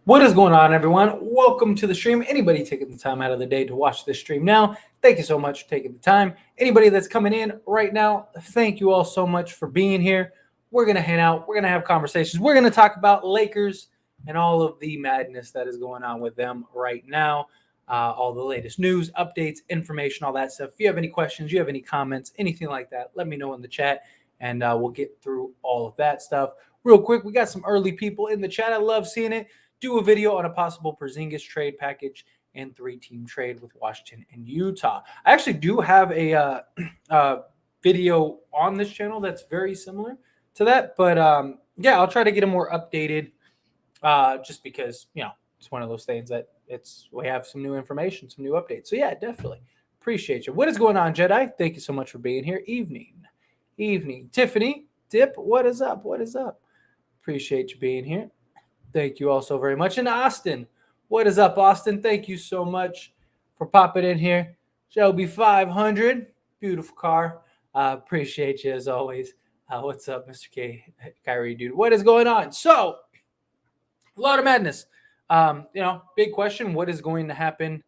What is going on, everyone? Welcome to the stream. Anybody taking the time out of the day to watch this stream now, thank you so much for taking the time. Anybody that's coming in right now, thank you all so much for being here. We're going to hang out. We're going to have conversations. We're going to talk about Lakers and all of the madness that is going on with them right now. All the latest news, updates, information, all that stuff. If you have any questions, you have any comments, anything like that, let me know in the chat and we'll get through all of that stuff. Real quick, we got some early people in the chat. I love seeing it. Do a video on a possible Porzingis trade package and three-team trade with Washington and Utah. I actually do have a video on this channel that's very similar to that, but yeah, I'll try to get it more updated just because, it's one of those things that we have some new information, some new updates. So yeah, definitely appreciate you. What is going on, Jedi? Thank you so much for being here. Evening. Tiffany, Dip, what is up? Appreciate you being here. Thank you all so very much. And Austin, what is up, Austin? Thank you so much for popping in here. Shelby 500, beautiful car. Appreciate you as always. What's up, Mr. Kyrie, dude? What is going on? So, a lot of madness. Big question. What is going to happen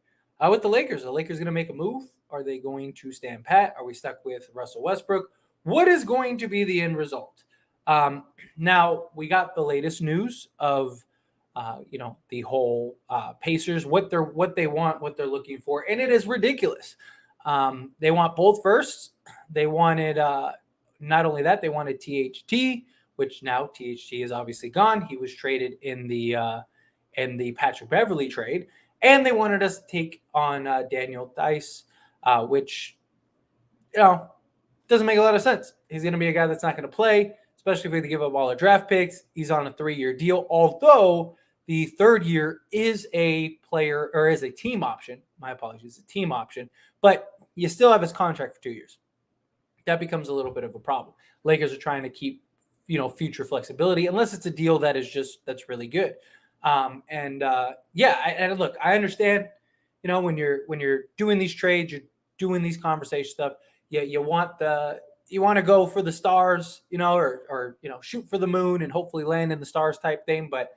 with the Lakers? Are the Lakers going to make a move? Are they going to stand pat? Are we stuck with Russell Westbrook? What is going to be the end result? Now we got the latest news of, the whole Pacers, what they want, what they're looking for, and it is ridiculous. They want both firsts. They wanted not only that, they wanted THT, which now THT is obviously gone. He was traded in the Patrick Beverley trade, and they wanted us to take on Daniel Theis, which doesn't make a lot of sense. He's going to be a guy that's not going to play, especially if we give up all our draft picks. He's on a 3-year deal, although the third year is a player or is a team option. My apologies, a team option, but you still have his contract for 2 years. That becomes a little bit of a problem. Lakers are trying to keep, future flexibility, unless it's a deal that is that's really good. And look, I understand, when you're doing these trades, you're doing these conversation stuff. You want to go for the stars, or shoot for the moon and hopefully land in the stars type thing. But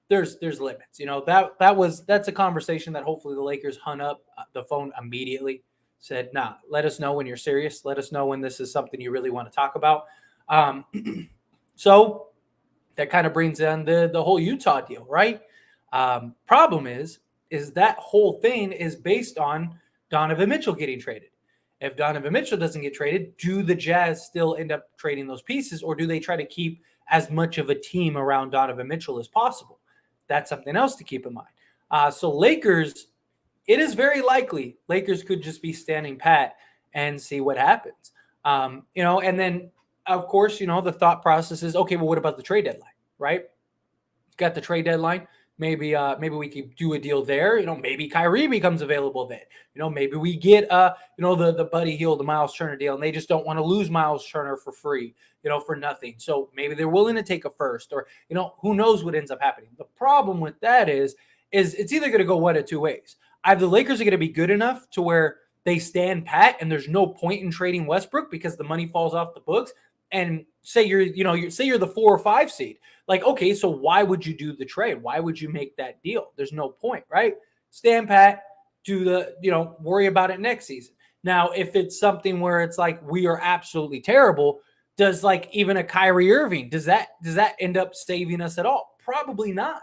there's limits, that's a conversation that hopefully the Lakers hung up the phone immediately, said, nah, let us know when you're serious. Let us know when this is something you really want to talk about. So that kind of brings in the whole Utah deal, right? Problem is that whole thing is based on Donovan Mitchell getting traded. If Donovan Mitchell doesn't get traded, do the Jazz still end up trading those pieces, or do they try to keep as much of a team around Donovan Mitchell as possible? That's something else to keep in mind. So Lakers, it is very likely Lakers could just be standing pat and see what happens. And then, of course, the thought process is, okay, well, what about the trade deadline, right? Got the trade deadline. Maybe we could do a deal there. Maybe Kyrie becomes available then. Maybe we get the Buddy Hield, the Miles Turner deal, and they just don't want to lose Miles Turner for free, for nothing. So maybe they're willing to take a first, or who knows what ends up happening. The problem with that is it's either going to go one of two ways. Either the Lakers are going to be good enough to where they stand pat and there's no point in trading Westbrook because the money falls off the books, and say you're the 4 or 5 seed. Like, okay, so why would you do the trade? Why would you make that deal? There's no point, right? Stand pat, worry about it next season. Now, if it's something where it's like we are absolutely terrible, does like even a Kyrie Irving, does that end up saving us at all? Probably not.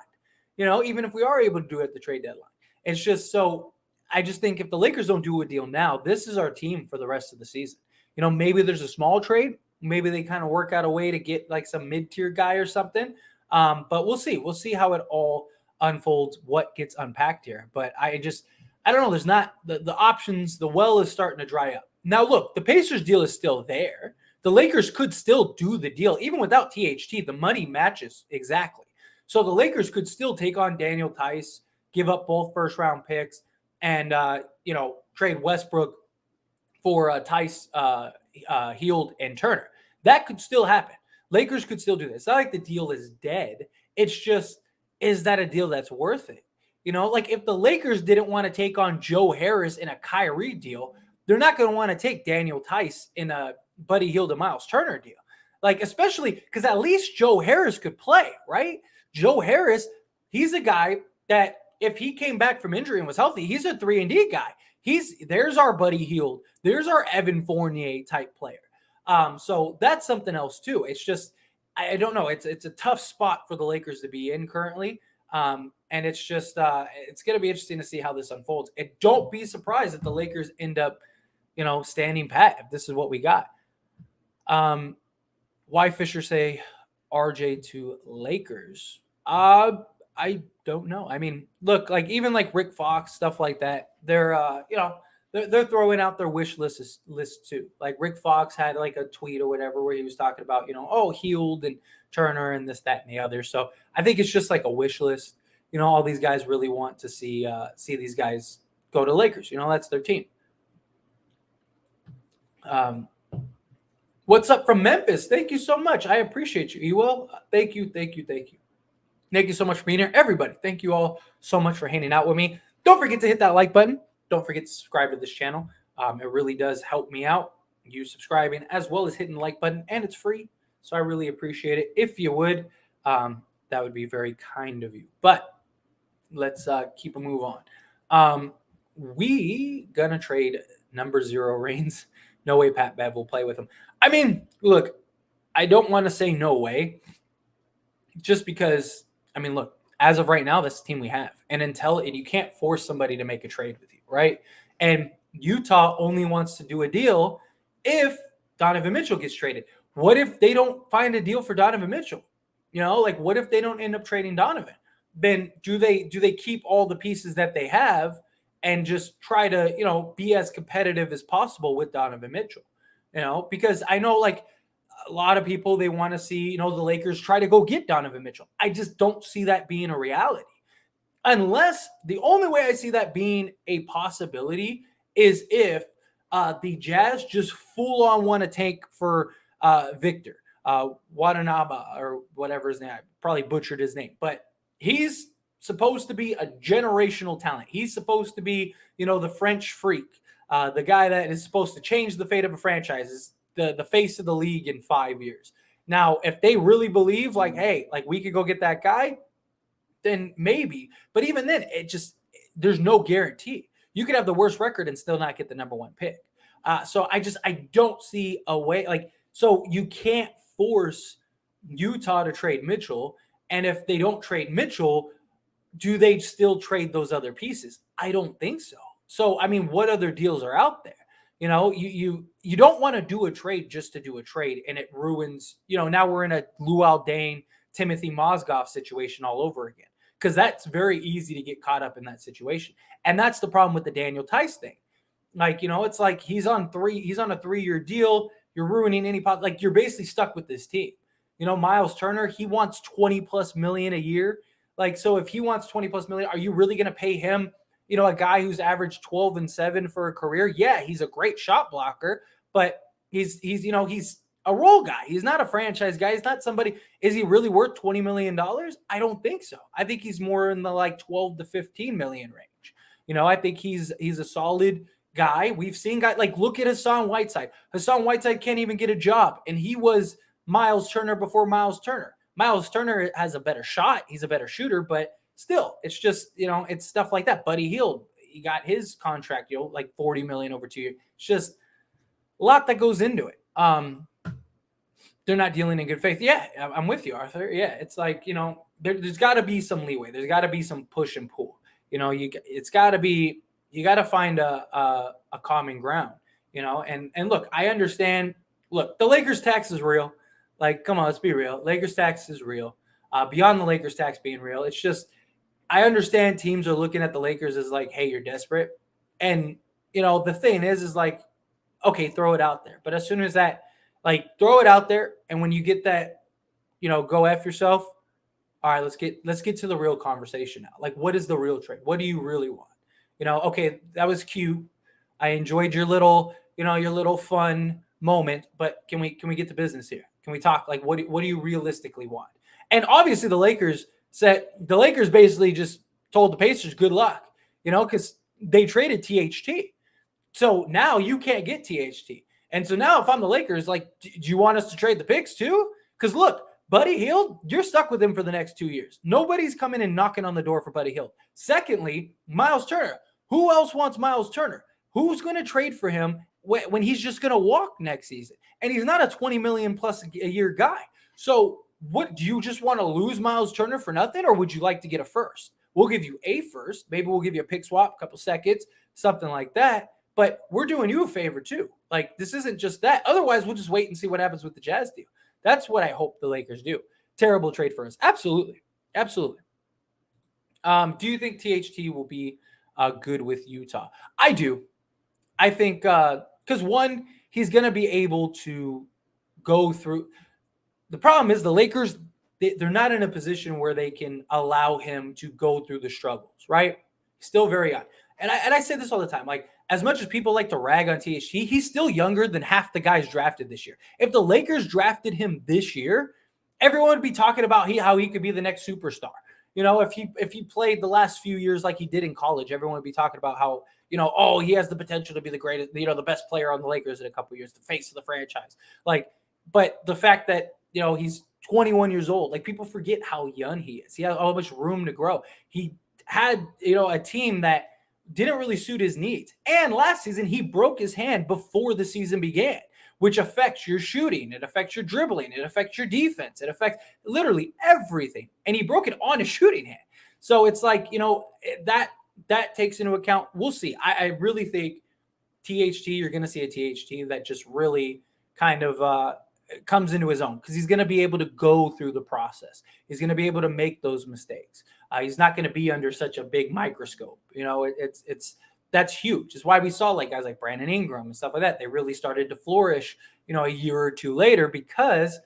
Even if we are able to do it at the trade deadline. It's just so I just think if the Lakers don't do a deal now, this is our team for the rest of the season. Maybe there's a small trade. Maybe they kind of work out a way to get like some mid-tier guy or something. But we'll see. We'll see how it all unfolds, what gets unpacked here. But I don't know. There's not the options. The well is starting to dry up. Now, look, the Pacers deal is still there. The Lakers could still do the deal. Even without THT, the money matches exactly. So the Lakers could still take on Daniel Theis, give up both first-round picks, and, trade Westbrook for Theis, Hield, and Turner. That could still happen. Lakers could still do this. It's not like the deal is dead. It's just, is that a deal that's worth it? Like if the Lakers didn't want to take on Joe Harris in a Kyrie deal, they're not going to want to take Daniel Theis in a Buddy Hield and Miles Turner deal. Like, especially because at least Joe Harris could play, right? Joe Harris, He's a guy that if he came back from injury and was healthy, he's a 3-and-D guy. There's our Buddy Hield. There's our Evan Fournier type player. So that's something else too. It's just, I don't know. It's a tough spot for the Lakers to be in currently. And it's just, it's going to be interesting to see how this unfolds. And don't be surprised if the Lakers end up, standing pat if this is what we got. Why Fisher say RJ to Lakers? I don't know. I mean, look, like even like Rick Fox, stuff like that. They're they're throwing out their wish list too. Like Rick Fox had like a tweet or whatever where he was talking about, Hield and Turner and this, that, and the other. So I think it's just like a wish list. All these guys really want to see these guys go to Lakers. That's their team. What's up from Memphis? Thank you so much. I appreciate you, Ewell. Thank you. Thank you so much for being here. Everybody, thank you all so much for hanging out with me. Don't forget to hit that like button. Don't forget to subscribe to this channel. It really does help me out, you subscribing as well as hitting the like button, and it's free. So I really appreciate it. If you would, that would be very kind of you. But let's keep a move on. We gonna trade number 0 Reigns. No way Pat Bev will play with him. I mean, look, I don't want to say no way just because, look, as of right now, that's the team we have. And you can't force somebody to make a trade with you, right? And Utah only wants to do a deal if Donovan Mitchell gets traded. What if they don't find a deal for Donovan Mitchell? What if they don't end up trading Donovan? Then do they keep all the pieces that they have and just try to, be as competitive as possible with Donovan Mitchell? Because I know like a lot of people, they want to see, the Lakers try to go get Donovan Mitchell. I just don't see that being a reality. Unless the only way I see that being a possibility is if the Jazz just full on want to tank for Victor Wadanaba or whatever his name. I probably butchered his name, but he's supposed to be a generational talent. He's supposed to be, the French freak, the guy that is supposed to change the fate of a franchise, is the face of the league in 5 years. Now, if they really believe like, hey, like we could go get that guy, then maybe. But even then, there's no guarantee. You could have the worst record and still not get the number 1 pick. So I don't see a way. So you can't force Utah to trade Mitchell. And if they don't trade Mitchell, do they still trade those other pieces? I don't think so. So, what other deals are out there? You don't want to do a trade just to do a trade, and it ruins, now we're in a Luol Deng, Timothy Mozgov situation all over again, because that's very easy to get caught up in that situation. And that's the problem with the Daniel Tice thing. It's like he's on a 3-year deal. You're ruining any you're basically stuck with this team. Miles Turner, he wants $20+ million a year. So if he wants $20+ million, are you really going to pay him, a guy who's averaged 12 and 7 for a career? Yeah, he's a great shot blocker, but he's a role guy. He's not a franchise guy. He's not somebody. Is he really worth $20 million? I don't think so. I think he's more in the 12 to 15 million range. I think he's a solid guy. We've seen guys look at Hassan Whiteside. Hassan Whiteside can't even get a job, and he was Miles Turner before Miles Turner. Miles Turner has a better shot. He's a better shooter, but still, it's just, it's stuff like that. Buddy Hield, he got his contract, $40 million over 2 years. It's just a lot that goes into it. They're not dealing in good faith. Yeah, I'm with you, Arthur. Yeah, it's there's got to be some leeway. There's got to be some push and pull. It's got to be, you got to find a common ground, and look, I understand. Look, the Lakers tax is real. Come on, let's be real. Lakers tax is real. Beyond the Lakers tax being real, it's just, I understand teams are looking at the Lakers as hey, you're desperate. And, the thing is okay, throw it out there. But as soon as that, throw it out there. And when you get that, go F yourself. All right, let's get to the real conversation now. What is the real trade? What do you really want? Okay, that was cute. I enjoyed your little fun moment, but can we get to business here? Can we talk? What do you realistically want? And obviously the Lakers basically just told the Pacers good luck, because they traded THT. So now you can't get THT. And so now if I'm the Lakers, do you want us to trade the picks too? Because look, Buddy Hield, you're stuck with him for the next 2 years. Nobody's coming and knocking on the door for Buddy Hield. Secondly, Miles Turner. Who else wants Miles Turner? Who's going to trade for him when he's just going to walk next season? And he's not a 20 million plus a year guy. So what, do you just want to lose Miles Turner for nothing, or would you like to get a first? We'll give you a first. Maybe we'll give you a pick swap, a couple seconds, something like that. But we're doing you a favor too. Like, this isn't just that. Otherwise, we'll just wait and see what happens with the Jazz deal. That's what I hope the Lakers do. Terrible trade for us. Absolutely. Absolutely. Do you think THT will be good with Utah? I do. I think because one, he's going to be able to go through. The problem is the Lakers, they're not in a position where they can allow him to go through the struggles, right? Still very young. And I say this all the time. Like, as much as people like to rag on THT, he's still younger than half the guys drafted this year. If the Lakers drafted him this year, everyone would be talking about how he could be the next superstar. If he played the last few years like he did in college, everyone would be talking about how, oh, he has the potential to be the greatest, the best player on the Lakers in a couple of years, the face of the franchise. Like, but the fact that, he's 21 years old, like, people forget how young he is. He has all much room to grow. He had, a team that didn't really suit his needs. And last season, he broke his hand before the season began, which affects your shooting. It affects your dribbling. It affects your defense. It affects literally everything. And he broke it on his shooting hand. So it's like, that takes into account. We'll see. I really think THT, you're going to see a THT that just really kind of comes into his own, because he's going to be able to go through the process. He's going to be able to make those mistakes. He's not going to be under such a big microscope. That's huge. It's why we saw like guys like Brandon Ingram and stuff like that. They really started to flourish, a year or two later, because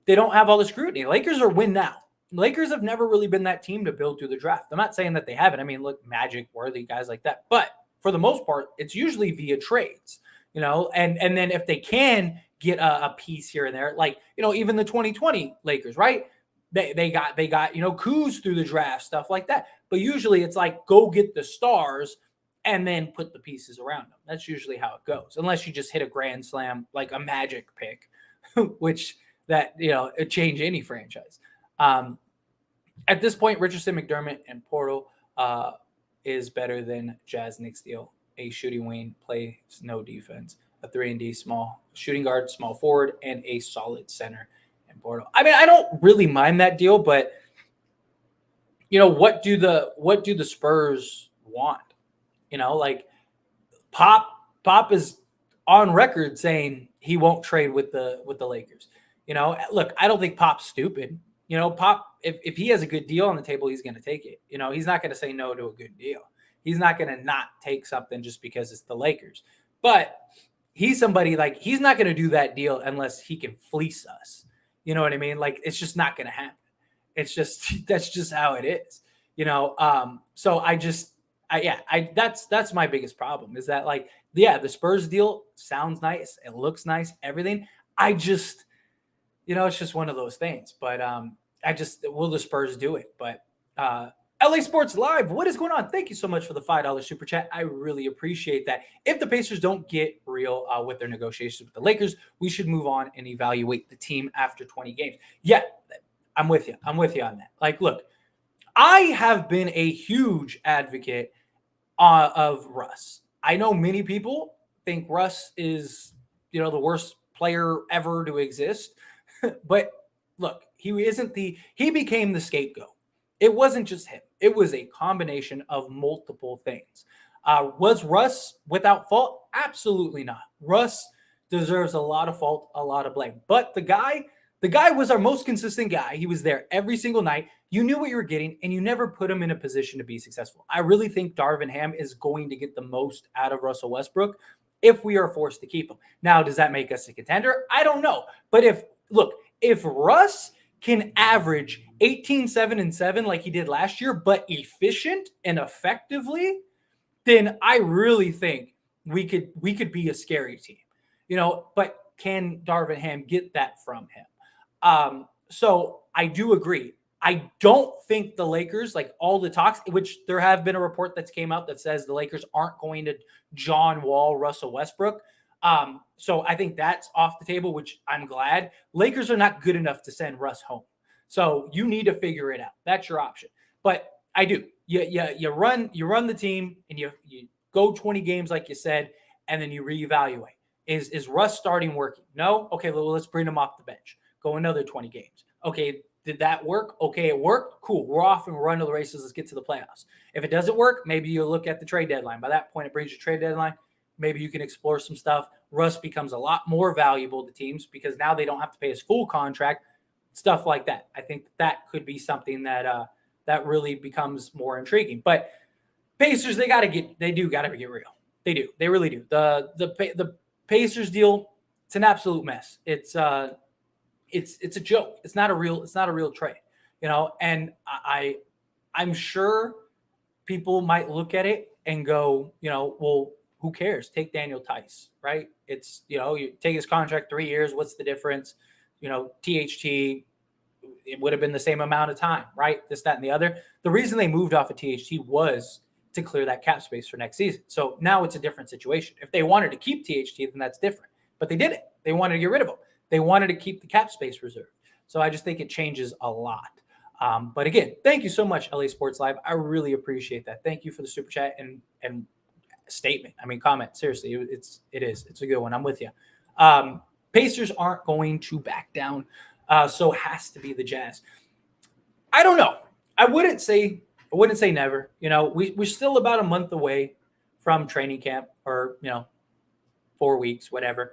they don't have all the scrutiny. Lakers are win now. Lakers have never really been that team to build through the draft. I'm not saying that they haven't. I mean, look, Magic, Worthy, guys like that. But for the most part, it's usually via trades, and then if they can get a piece here and there, like, even the 2020 Lakers, right? They got Kuz through the draft, stuff like that. But usually it's like, go get the stars and then put the pieces around them. That's usually how it goes, unless you just hit a grand slam like a Magic pick, which that it change any franchise. At this point, Richardson, McDermott, and Portal is better than Jazz Knicks deal. A shooting wing, plays no defense, a 3-and-D small shooting guard, small forward, and a solid center. Portal. I mean, I don't really mind that deal, but what do the Spurs want? Like Pop is on record saying he won't trade with the Lakers. Look, I don't think Pop's stupid. Pop, if he has a good deal on the table, he's going to take it. He's not going to say no to a good deal. He's not going to not take something just because it's the Lakers. But he's somebody, like, he's not going to do that deal unless he can fleece us. You know what I mean? Like, it's just not going to happen. It's just, that's just how it is, So that's my biggest problem, is that, like, the Spurs deal sounds nice. It looks nice, everything. I just, it's just one of those things, but will the Spurs do it? But LA Sports Live, what is going on? Thank you so much for the $5 super chat. I really appreciate that. If the Pacers don't get real with their negotiations with the Lakers, we should move on and evaluate the team after 20 games. Yeah, I'm with you. I'm with you on that. Like, look, I have been a huge advocate of Russ. I know many people think Russ is, the worst player ever to exist. But look, he became the scapegoat. It wasn't just him. It was a combination of multiple things. Was Russ without fault? Absolutely not. Russ deserves a lot of fault, a lot of blame. But the guy was our most consistent guy. He was there every single night. You knew what you were getting, and you never put him in a position to be successful. I really think Darvin Ham is going to get the most out of Russell Westbrook if we are forced to keep him. Now, does that make us a contender? I don't know. But if Russ can average 18, 7, and 7 like he did last year, but efficient and effectively, then I really think we could be a scary team. But can Darvin Ham get that from him? So I do agree. I don't think the Lakers, like all the talks, which there have been a report that's came out that says the Lakers aren't going to John Wall Russell Westbrook. So I think that's off the table, which I'm glad. Lakers are not good enough to send Russ home. So you need to figure it out. That's your option. But I do. You run the team and you go 20 games like you said, and then you reevaluate. Is Russ starting working? No? Okay, well, let's bring him off the bench. Go another 20 games. Okay, did that work? Okay, it worked. Cool. We're off and we're running the races. Let's get to the playoffs. If it doesn't work, maybe you look at the trade deadline. By that point, it brings you trade deadline. Maybe you can explore some stuff. Russ becomes a lot more valuable to teams because now they don't have to pay his full contract, stuff like that. I think that could be something that that really becomes more intriguing. But Pacers, they got to get real. They do. They really do. The Pacers deal, it's an absolute mess. It's a joke. It's not a real trade, and I'm sure people might look at it and go, well, who cares? Take Daniel Tice, right? It's, you take his contract 3 years. What's the difference? THT, it would have been the same amount of time, right? This, that, and the other. The reason they moved off of THT was to clear that cap space for next season. So now it's a different situation. If they wanted to keep THT, then that's different. But they didn't. They wanted to get rid of him. They wanted to keep the cap space reserved. So I just think it changes a lot. But again, thank you so much, LA Sports Live. I really appreciate that. Thank you for the super chat and statement. I mean, comment. Seriously, it's a good one. I'm with you. Pacers aren't going to back down. So it has to be the Jazz. I don't know. I wouldn't say never. We're still about a month away from training camp, or 4 weeks, whatever.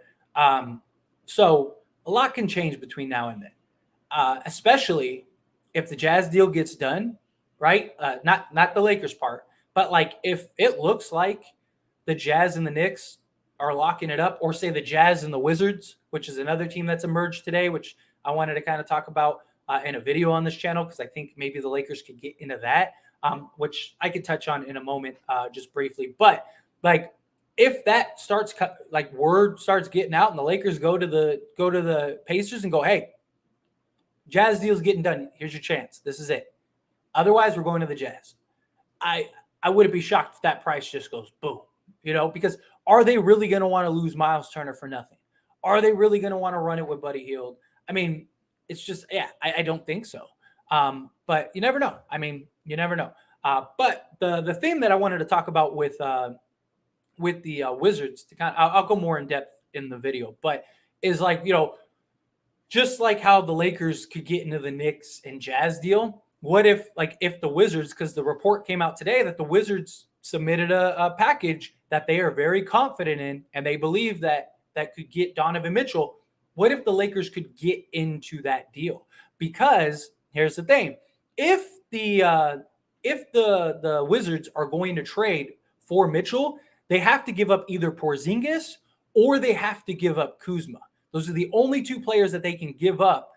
So a lot can change between now and then, especially if the Jazz deal gets done, right? Not the Lakers part, but like if it looks like the Jazz and the Knicks are locking it up, or say the Jazz and the Wizards, which is another team that's emerged today, which I wanted to kind of talk about in a video on this channel, because I think maybe the Lakers could get into that, which I could touch on in a moment, just briefly. But like, if that starts, like word starts getting out, and the Lakers go to the Pacers and go, hey, Jazz deal's getting done. Here's your chance. This is it. Otherwise, we're going to the Jazz. I wouldn't be shocked if that price just goes boom. Because are they really going to want to lose Miles Turner for nothing? Are they really going to want to run it with Buddy Hield? I mean, it's just, I don't think so. But you never know. I mean, you never know. But the thing that I wanted to talk about with the Wizards, to kind of, I'll go more in depth in the video, but is like, just like how the Lakers could get into the Knicks and Jazz deal. What if the Wizards, because the report came out today that the Wizards submitted a package that they are very confident in, and they believe that could get Donovan Mitchell. What if the Lakers could get into that deal? Because here's the thing: if the Wizards are going to trade for Mitchell, they have to give up either Porzingis or they have to give up Kuzma. Those are the only two players that they can give up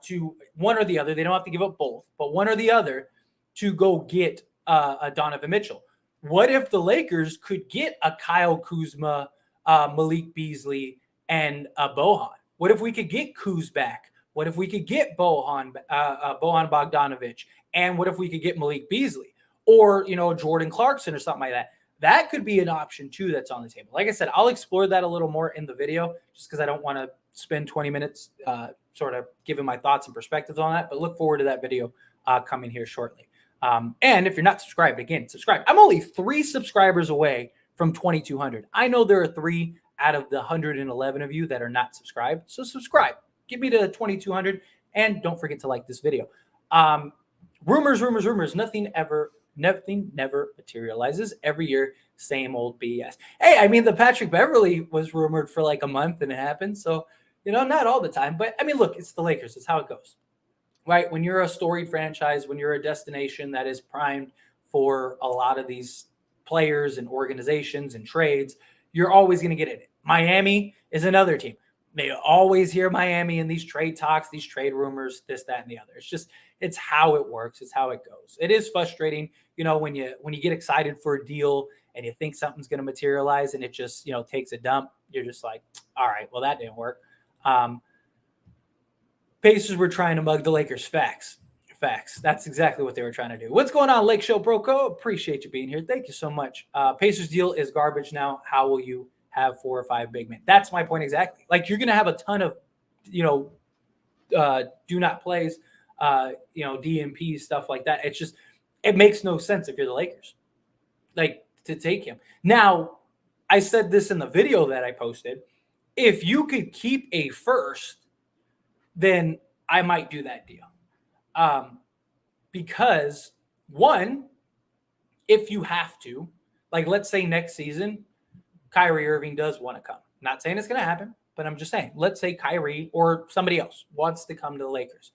to one or the other. They don't have to give up both, but one or the other to go get a Donovan Mitchell. What if the Lakers could get a Kyle Kuzma, Malik Beasley, and Bohan? What if we could get Kuz back? What if we could get Bohan Bogdanovic? And what if we could get Malik Beasley or, Jordan Clarkson or something like that? That could be an option too that's on the table. Like I said, I'll explore that a little more in the video just because I don't want to spend 20 minutes sort of giving my thoughts and perspectives on that. But look forward to that video coming here shortly. And if you're not subscribed, again, subscribe. I'm only 3 subscribers away from 2,200. I know there are 3 out of the 111 of you that are not subscribed. So subscribe. Get me to 2,200. And don't forget to like this video. Rumors. Nothing never materializes. Every year, same old BS. Hey, I mean, the Patrick Beverley was rumored for like a month and it happened. So, not all the time. But, I mean, look, it's the Lakers. It's how it goes. Right? When you're a storied franchise, when you're a destination that is primed for a lot of these players and organizations and trades, you're always going to get it. Miami is another team. They always hear Miami in these trade talks, these trade rumors, this, that, and the other. It's how it works. It's how it goes. It is frustrating, when you get excited for a deal and you think something's going to materialize and it just, takes a dump. You're just like, all right, well, that didn't work. Pacers were trying to mug the Lakers. Facts. That's exactly what they were trying to do. What's going on, Lake Show Broco? Appreciate you being here. Thank you so much. Pacers deal is garbage now. How will you have 4 or 5 big men. That's my point exactly. Like, you're going to have a ton of, do not plays, DMP, stuff like that. It's just, it makes no sense if you're the Lakers, like, to take him. Now, I said this in the video that I posted. If you could keep a first, then I might do that deal. Because one, if you have to, like, let's say next season, Kyrie Irving does want to come. Not saying it's going to happen, but I'm just saying, let's say Kyrie or somebody else wants to come to the Lakers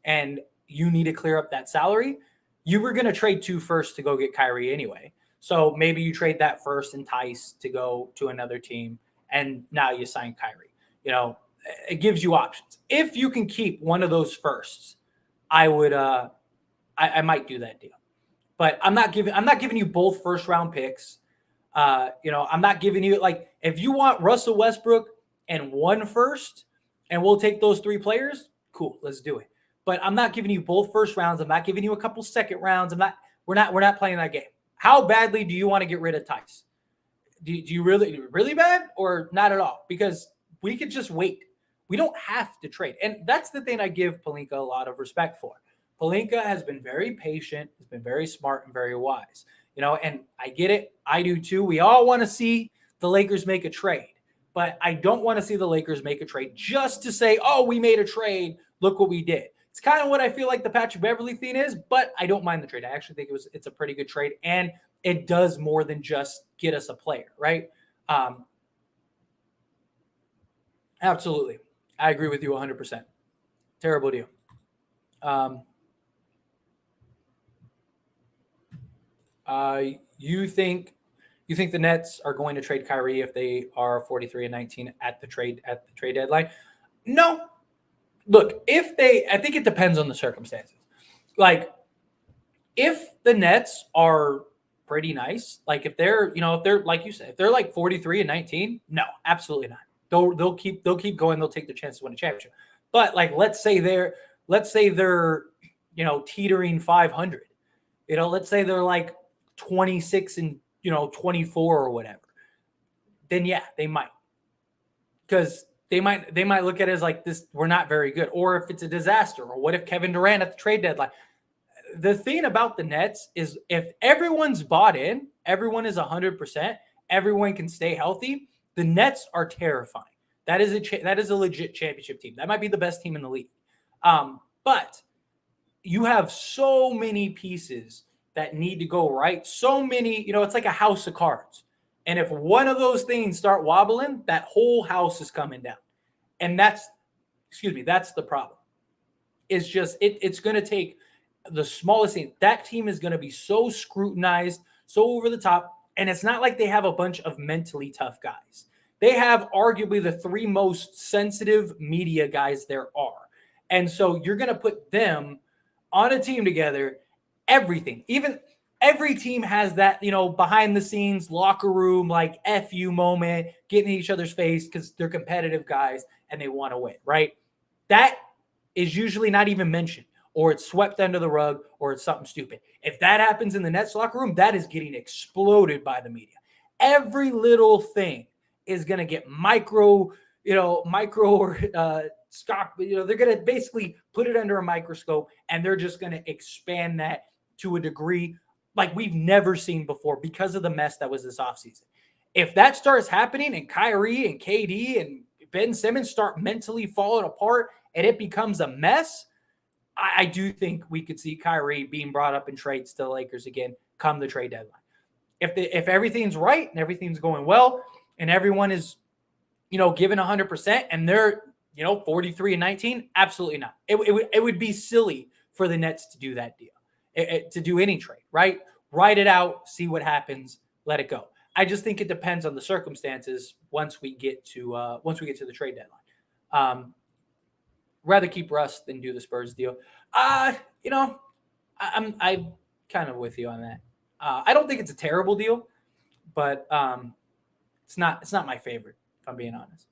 and you need to clear up that salary. You were going to trade 2 firsts to go get Kyrie anyway. So maybe you trade that first and Tice to go to another team, and now you sign Kyrie. It gives you options. If you can keep one of those firsts, I would I might do that deal. But I'm not giving you both first round picks. I'm not giving you, like, if you want Russell Westbrook and 1 first and we'll take those 3 players, cool, let's do it. But I'm not giving you both first rounds. I'm not giving you a couple second rounds. We're not playing that game. How badly do you want to get rid of Tice? Do you really bad or not at all? Because we could just wait. We don't have to trade. And that's the thing I give Pelinka a lot of respect for. Pelinka has been very patient, has been very smart and very wise. And I get it. I do too. We all want to see the Lakers make a trade. But I don't want to see the Lakers make a trade just to say, oh, we made a trade. Look what we did. It's kind of what I feel like the Patrick Beverley thing is, but I don't mind the trade. I actually think it's a pretty good trade, and it does more than just get us a player, right? Absolutely. I agree with you 100%. Terrible deal. You think the Nets are going to trade Kyrie if they are 43-19 at the trade deadline? No. Look, I think it depends on the circumstances. Like, if the Nets are pretty nice, like if they're like you said, if they're like 43-19, no, absolutely not. They'll keep going. They'll take the chance to win a championship. But like, let's say they're teetering 500. Let's say they're like 26 and 24 or whatever. Then yeah, they might. Because they might look at it as like, this, we're not very good. Or if it's a disaster, or what if Kevin Durant at the trade deadline? The thing about the Nets is, if everyone's bought in, everyone is 100%, everyone can stay healthy, the Nets are terrifying. That is a legit championship team. That might be the best team in the league. But you have so many pieces that need to go right. So many, it's like a house of cards. And if one of those things start wobbling, that whole house is coming down. And that's the problem. It's just, it's going to take the smallest thing. That team is going to be so scrutinized, so over the top. And it's not like they have a bunch of mentally tough guys. They have arguably the 3 most sensitive media guys there are. And so you're going to put them on a team together, everything. Even every team has that, behind the scenes locker room, like F you moment, getting in each other's face because they're competitive guys and they want to win, right? That is usually not even mentioned, or it's swept under the rug, or it's something stupid. If that happens in the Nets locker room, that is getting exploded by the media. Every little thing is going to get microscope. They're going to basically put it under a microscope, and they're just going to expand that to a degree like we've never seen before because of the mess that was this offseason. If that starts happening, and Kyrie and KD and Ben Simmons start mentally falling apart and it becomes a mess, I do think we could see Kyrie being brought up in trades to the Lakers again come the trade deadline. If everything's right and everything's going well and everyone is, given 100% and they're, 43-19, absolutely not. It would be silly for the Nets to do that deal, to do any trade, right? Write it out, see what happens, let it go. I just think it depends on the circumstances once we get to the trade deadline. Rather keep Russ than do the Spurs deal. I'm kind of with you on that. I don't think it's a terrible deal, but it's not my favorite, if I'm being honest.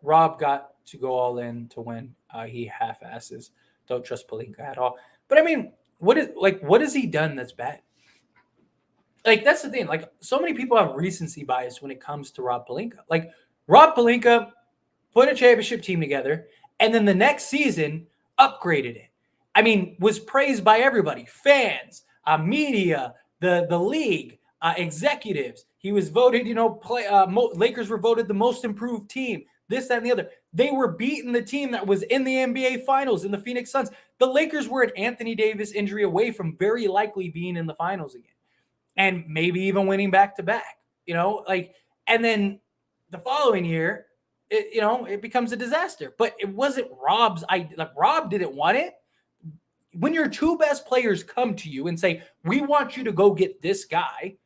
Rob got to go all in to win. He half-asses. Don't trust Pelinka at all. But I mean, what has he done that's bad? like that's the thing. Like so many people have recency bias when it comes to Rob Pelinka. Like Rob Pelinka put a championship team together, and then the next season upgraded it. I mean, was praised by everybody, fans, media, the league, executives. He was voted, Lakers were voted the most improved team. This, that, and the other. They were beating the team that was in the NBA Finals in the Phoenix Suns. The Lakers were an Anthony Davis injury away from very likely being in the finals again, and maybe even winning back to back. And then the following year, it becomes a disaster. But it wasn't Rob's idea. Like Rob didn't want it. When your two best players come to you and say, "We want you to go get this guy,"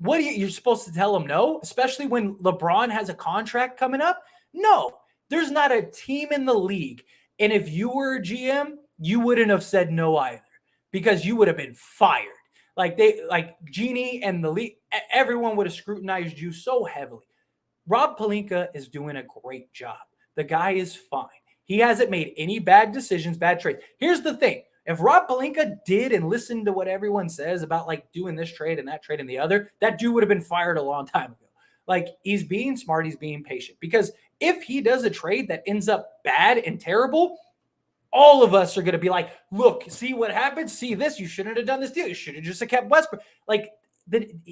you're supposed to tell them no, especially when LeBron has a contract coming up? No, there's not a team in the league. And if you were a GM, you wouldn't have said no either, because you would have been fired. Like Genie and the league, everyone would have scrutinized you so heavily. Rob Pelinka is doing a great job. The guy is fine. He hasn't made any bad decisions, bad trades. Here's the thing. If Rob Pelinka did and listened to what everyone says about like doing this trade and that trade and the other, that dude would have been fired a long time ago. Like he's being smart. He's being patient, because if he does a trade that ends up bad and terrible, all of us are going to be like, look, see what happened? See this? You shouldn't have done this deal. You should have just kept Westbrook. Like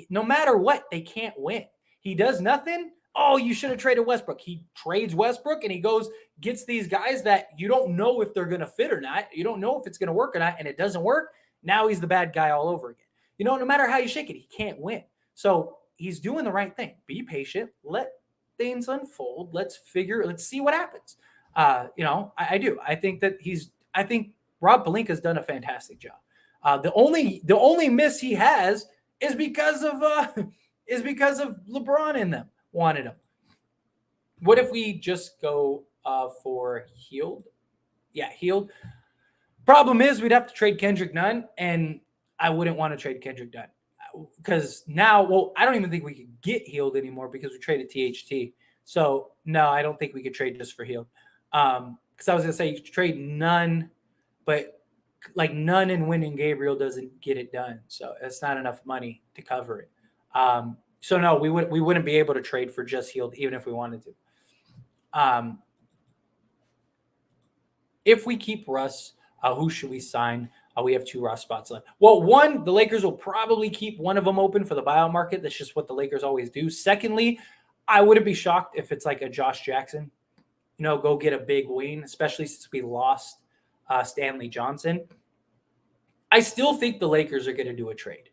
no matter what, they can't win. He does nothing. Oh, you should have traded Westbrook. He trades Westbrook and he goes, gets these guys that you don't know if they're going to fit or not. You don't know if it's going to work or not, and it doesn't work. Now he's the bad guy all over again. No matter how you shake it, he can't win. So he's doing the right thing. Be patient. Let things unfold. Let's see what happens. I do. I think Rob Pelinka's done a fantastic job. The only miss he has is because of LeBron in them wanted him. What if we just go for Hield? Yeah, Hield. Problem is we'd have to trade Kendrick Nunn, and I wouldn't want to trade Kendrick Nunn because now, I don't even think we could get Hield anymore because we traded THT. So no, I don't think we could trade just for Hield. Because I was gonna say you could trade Nunn, but like Nunn and winning Gabriel doesn't get it done. So it's not enough money to cover it. So no, we wouldn't be able to trade for just Hield even if we wanted to. If we keep Russ, who should we sign? We have 2 Russ spots left. Well, one, the Lakers will probably keep one of them open for the buyout market. That's just what the Lakers always do. Secondly, I wouldn't be shocked if it's like a Josh Jackson. Go get a big wing, especially since we lost Stanley Johnson. I still think the Lakers are going to do a trade.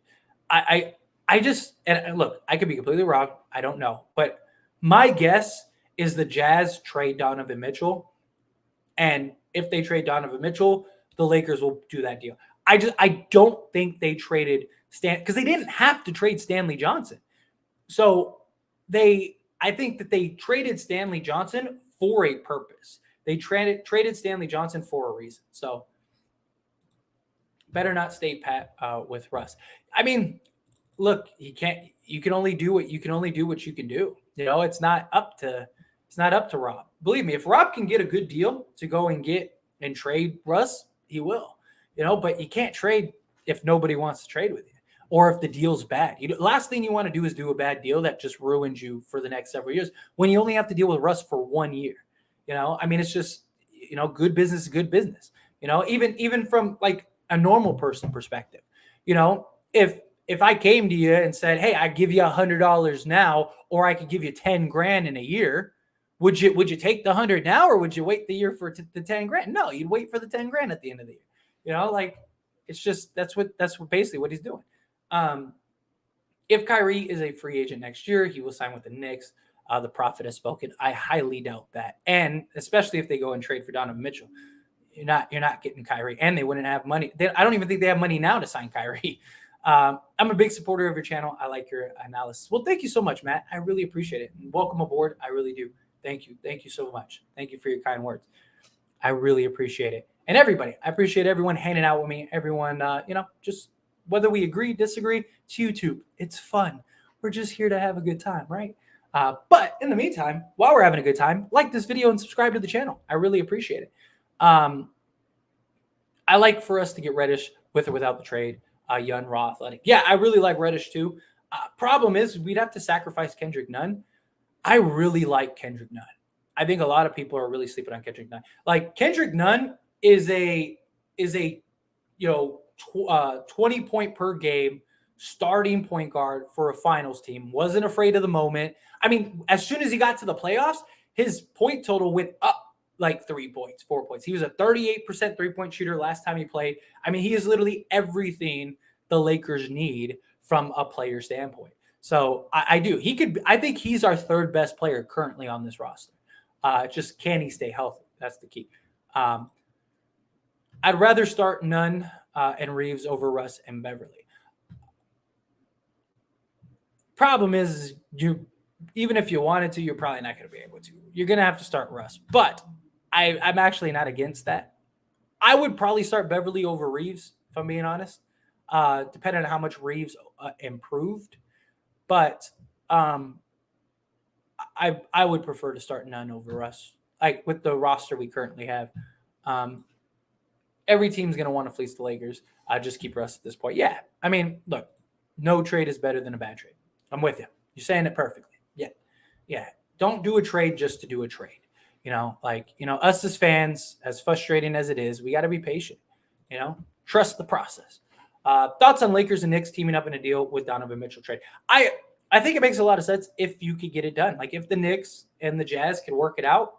And look, I could be completely wrong. I don't know. But my guess is the Jazz trade Donovan Mitchell. And if they trade Donovan Mitchell, the Lakers will do that deal. I don't think they traded because they didn't have to trade Stanley Johnson. So I think that they traded Stanley Johnson for a purpose. They traded Stanley Johnson for a reason. So better not stay pat with Russ. I mean, look, you can only do what you can do. It's not up to Rob. Believe me, if Rob can get a good deal to go and get and trade Russ, he will. But you can't trade if nobody wants to trade with you or if the deal's bad. Last thing you want to do is do a bad deal that just ruins you for the next several years when you only have to deal with Russ for 1 year. I mean, it's just, good business is good business. Even from like a normal person perspective, if I came to you and said, "Hey, I give you $100 now, or I could give you 10 grand in a year," would you take the 100 now, or would you wait the year for the 10 grand? No, you'd wait for the 10 grand at the end of the year. It's just that's basically what he's doing. If Kyrie is a free agent next year, he will sign with the Knicks. The prophet has spoken. I highly doubt that, and especially if they go and trade for Donovan Mitchell, you're not getting Kyrie, and they wouldn't have money. I don't even think they have money now to sign Kyrie. I'm a big supporter of your channel. I like your analysis. Well, thank you so much, Matt. I really appreciate it. And welcome aboard. I really do. Thank you. Thank you so much. Thank you for your kind words. I really appreciate it. And everybody, I appreciate everyone hanging out with me. Everyone, just whether we agree, disagree, it's YouTube. It's fun. We're just here to have a good time, right? But in the meantime, while we're having a good time, like this video and subscribe to the channel. I really appreciate it. I like for us to get Reddish with or without the trade. Young, raw, athletic. Yeah, I really like Reddish too. Problem is, we'd have to sacrifice Kendrick Nunn. I really like Kendrick Nunn. I think a lot of people are really sleeping on Kendrick Nunn. Like Kendrick Nunn is a 20 point per game starting point guard for a finals team. Wasn't afraid of the moment. I mean, as soon as he got to the playoffs, his point total went up like 3 points, 4 points. He was a 38% 3-point shooter last time he played. I mean, he is literally everything the Lakers need from a player standpoint. So I do. I think he's our third best player currently on this roster. Just can he stay healthy? That's the key. I'd rather start Nunn and Reeves over Russ and Beverly. Problem is, even if you wanted to, you're probably not going to be able to. You're going to have to start Russ. But I'm actually not against that. I would probably start Beverly over Reeves, if I'm being honest, depending on how much Reeves improved. But I would prefer to start Nunn over Russ, like with the roster we currently have. Every team's going to want to fleece the Lakers. Just keep Russ at this point. Yeah, I mean, look, no trade is better than a bad trade. I'm with you. You're saying it perfectly. Yeah. Don't do a trade just to do a trade. Us as fans, as frustrating as it is, we got to be patient. Trust the process. Thoughts on Lakers and Knicks teaming up in a deal with Donovan Mitchell trade? I think it makes a lot of sense if you could get it done. Like if the Knicks and the Jazz can work it out.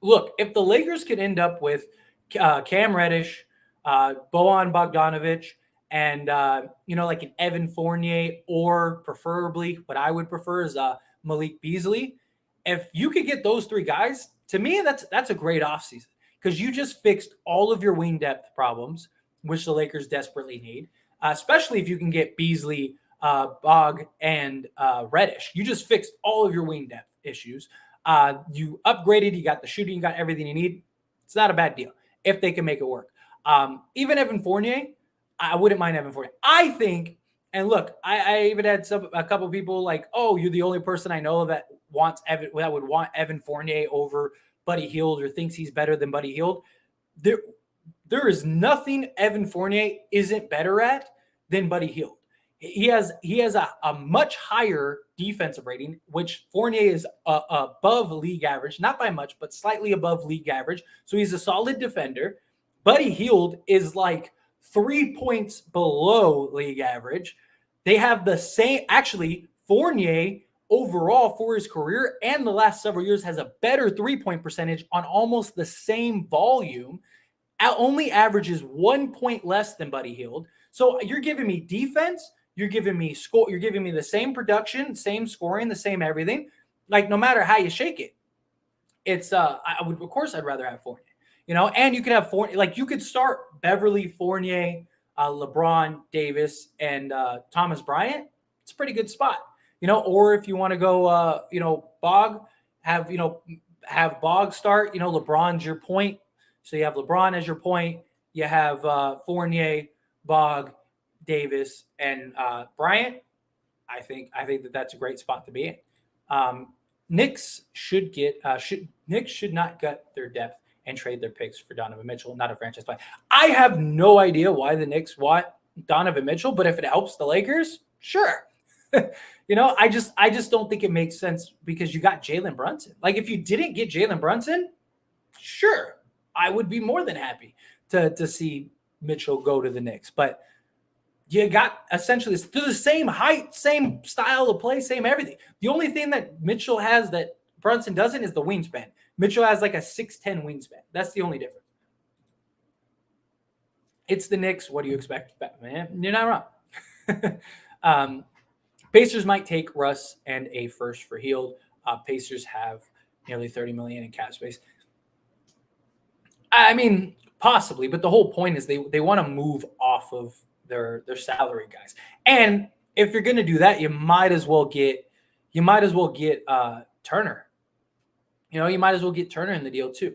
Look, if the Lakers could end up with Cam Reddish, Bojan Bogdanovic, and like an Evan Fournier, or preferably what I would prefer is Malik Beasley. If you could get those three guys, to me that's a great offseason because you just fixed all of your wing depth problems, which the Lakers desperately need, especially if you can get Beasley, Bog, and Reddish. You just fixed all of your wing depth issues. You upgraded, you got the shooting, you got everything you need. It's not a bad deal if they can make it work. Even Evan Fournier, I wouldn't mind Evan Fournier. I think, and look, I even had a couple of people like, oh, you're the only person I know that would want Evan Fournier over Buddy Hield or thinks he's better than Buddy Hield. There is nothing Evan Fournier isn't better at than Buddy Hield. He has a much higher defensive rating, which Fournier is above league average, not by much, but slightly above league average. So he's a solid defender. Buddy Hield is like 3 points below league average. They have the same, actually, Fournier overall for his career and the last several years has a better 3-point percentage on almost the same volume. Only averages 1 point less than Buddy Hield. So you're giving me defense, you're giving me score, you're giving me the same production, same scoring, the same everything. Like no matter how you shake it, it's of course I'd rather have Fournier. And you could have Fournier, like you could start Beverly, Fournier, LeBron, Davis, and Thomas Bryant. It's a pretty good spot. Or if you want to go, Bog, have Bog start. LeBron's your point. So you have LeBron as your point. You have Fournier, Bog, Davis, and Bryant. I think that's a great spot to be in. Knicks should not gut their depth and trade their picks for Donovan Mitchell, not a franchise player. I have no idea why the Knicks want Donovan Mitchell, but if it helps the Lakers, sure. I just don't think it makes sense because you got Jalen Brunson. Like if you didn't get Jalen Brunson, sure, I would be more than happy to see Mitchell go to the Knicks. But you got essentially the same height, same style of play, same everything. The only thing that Mitchell has that Brunson doesn't is the wingspan. Mitchell has like a 6'10" wingspan. That's the only difference. It's the Knicks. What do you expect, man? You're not wrong. Pacers might take Russ and a first for Hield. Pacers have nearly $30 million in cap space. I mean, possibly, but the whole point is they want to move off of their salary guys. And if you're going to do that, you might as well get Turner. You might as well get Turner in the deal too.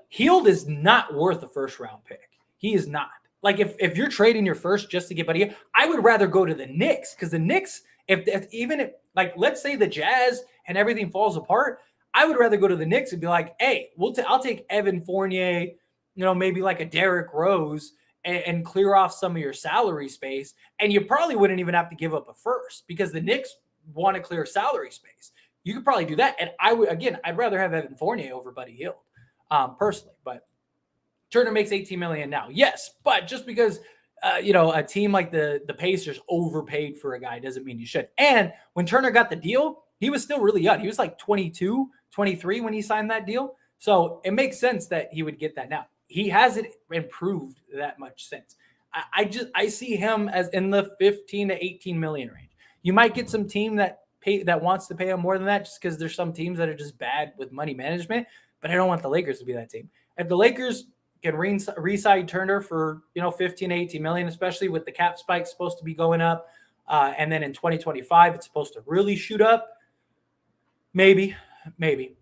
Hield is not worth a first round pick. He is not. Like if you're trading your first just to get Buddy, I would rather go to the Knicks because the Knicks, if let's say the Jazz and everything falls apart, I would rather go to the Knicks and be like, hey, I'll take Evan Fournier, maybe like a Derrick Rose and clear off some of your salary space. And you probably wouldn't even have to give up a first because the Knicks want to clear salary space. You could probably do that. And I'd rather have Evan Fournier over Buddy Hield, personally. But Turner makes $18 million now. Yes, but just because a team like the Pacers overpaid for a guy doesn't mean you should. And when Turner got the deal, he was still really young. He was like 22, 23 when he signed that deal. So it makes sense that he would get that now. He hasn't improved that much since. I see him as in the 15 to 18 million range. You might get some team that wants to pay him more than that just because there's some teams that are just bad with money management, but I don't want the Lakers to be that team. If the Lakers can re-sign Turner for 15 to 18 million, especially with the cap spike supposed to be going up, and then in 2025 it's supposed to really shoot up. Maybe. The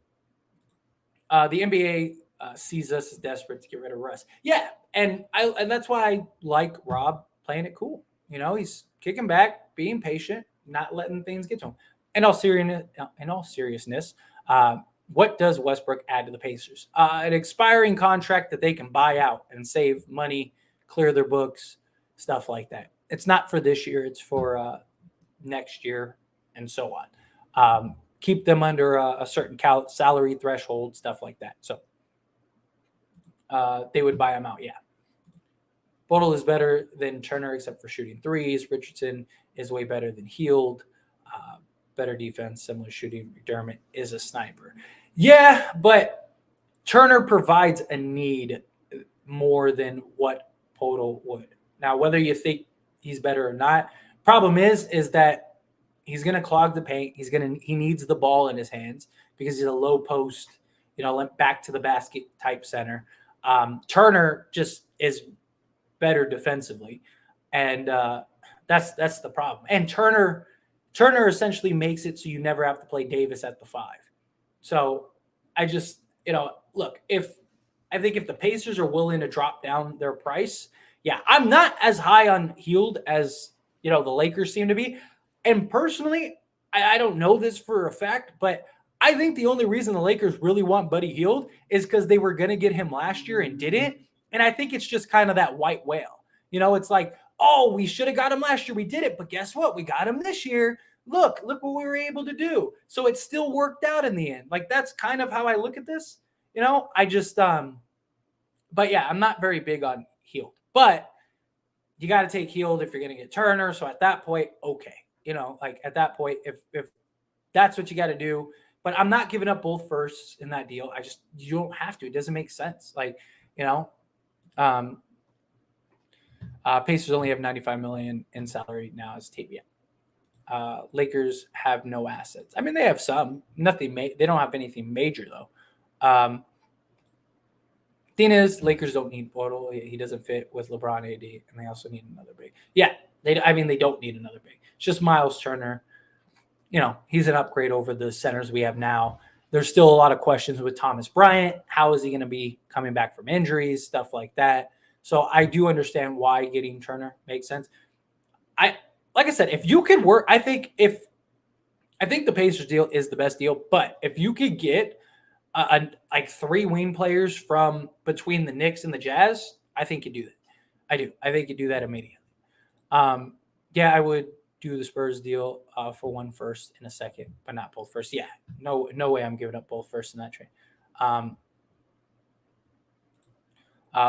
NBA sees us as desperate to get rid of Russ. Yeah, and that's why I like Rob playing it cool. He's kicking back, being patient, not letting things get to him. In all seriousness, what does Westbrook add to the Pacers? An expiring contract that they can buy out and save money, clear their books, stuff like that. It's not for this year. It's for next year and so on. Keep them under a certain salary threshold, stuff like that. So they would buy him out, yeah. Bodle is better than Turner except for shooting threes. Richardson is way better than Hield. Better defense, similar shooting. McDermott is a sniper. Yeah, but Turner provides a need more than what Podol would. Now, whether you think he's better or not, problem is that he's going to clog the paint. He needs the ball in his hands because he's a low post, back to the basket type center. Turner just is better defensively, and that's the problem. And Turner essentially makes it so you never have to play Davis at the 5. So I just, look, I think if the Pacers are willing to drop down their price, yeah, I'm not as high on Hield as, the Lakers seem to be. And personally, I don't know this for a fact, but I think the only reason the Lakers really want Buddy Hield is because they were going to get him last year and didn't. And I think it's just kind of that white whale. It's like, oh, we should have got him last year. We did it. But guess what? We got him this year. Look what we were able to do. So it still worked out in the end. Like, that's kind of how I look at this. I just, but yeah, I'm not very big on Hield. But you got to take Hield if you're going to get Turner. So at that point, okay. At that point, if that's what you got to do. But I'm not giving up both firsts in that deal. You don't have to. It doesn't make sense. Pacers only have $95 million in salary now as team. Yeah. Lakers have no assets. I mean, they have some. Nothing. They don't have anything major though. Thing is, Lakers don't need Portal. He doesn't fit with LeBron, AD, and they also need another big. Yeah, they don't need another big. It's just Miles Turner. He's an upgrade over the centers we have now. There's still a lot of questions with Thomas Bryant. How is he going to be coming back from injuries, stuff like that? So I do understand why getting Turner makes sense. Like I said, if you could work, I think the Pacers deal is the best deal. But if you could get like 3 wing players from between the Knicks and the Jazz, I think you do that. I do. I think you do that immediately. Yeah, I would do the Spurs deal for 1 first in a second, but not both first. Yeah, no way I'm giving up both first in that trade.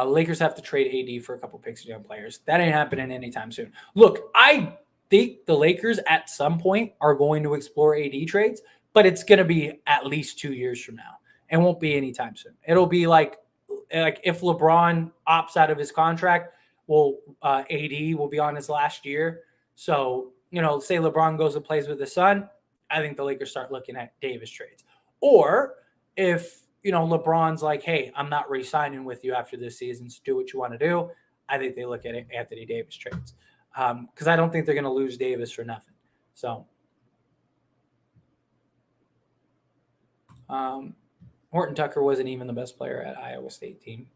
Lakers have to trade AD for a couple picks of young players. That ain't happening anytime soon. Look, I think the Lakers at some point are going to explore AD trades, but it's going to be at least 2 years from now. It won't be anytime soon. It'll be like if LeBron opts out of his contract, AD will be on his last year. So, say LeBron goes and plays with his son, I think the Lakers start looking at Davis trades. Or if, LeBron's like, hey, I'm not re-signing with you after this season, so do what you want to do, I think they look at Anthony Davis trades. Because I don't think they're going to lose Davis for nothing. So, Horton Tucker wasn't even the best player at Iowa State team.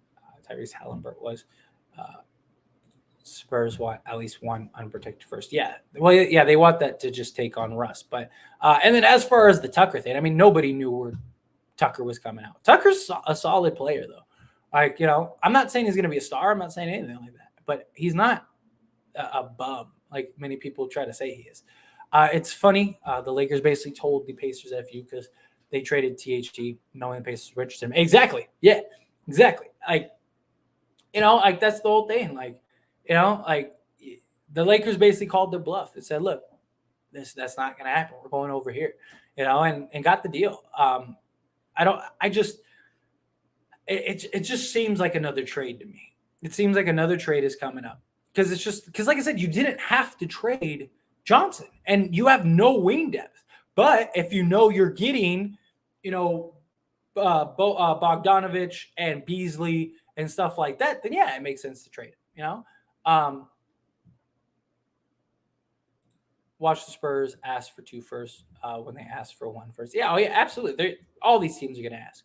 Tyrese Halliburton was. Spurs want at least 1 unprotected first. Yeah. Well, yeah, they want that to just take on Russ. But and then as far as the Tucker thing, I mean, nobody knew where Tucker was coming out. Tucker's a solid player, though. I'm not saying he's going to be a star. I'm not saying anything like that. but he's not a bum like many people try to say he is. It's funny. The Lakers basically told the Pacers F you because they traded THT knowing the Pacers were interested in him. Exactly. Yeah, exactly. Like, like that's the whole thing. Like, like the Lakers basically called their bluff and said, look, that's not going to happen. We're going over here, and got the deal. I just, it just seems like another trade to me. It seems like another trade is coming up because like I said, you didn't have to trade Johnson and you have no wing depth. But if you're getting, Bogdanovich and Beasley and stuff like that, then yeah, it makes sense to trade it. Watch the Spurs ask for 2 firsts when they ask for 1 first. Yeah, absolutely. All these teams are going to ask.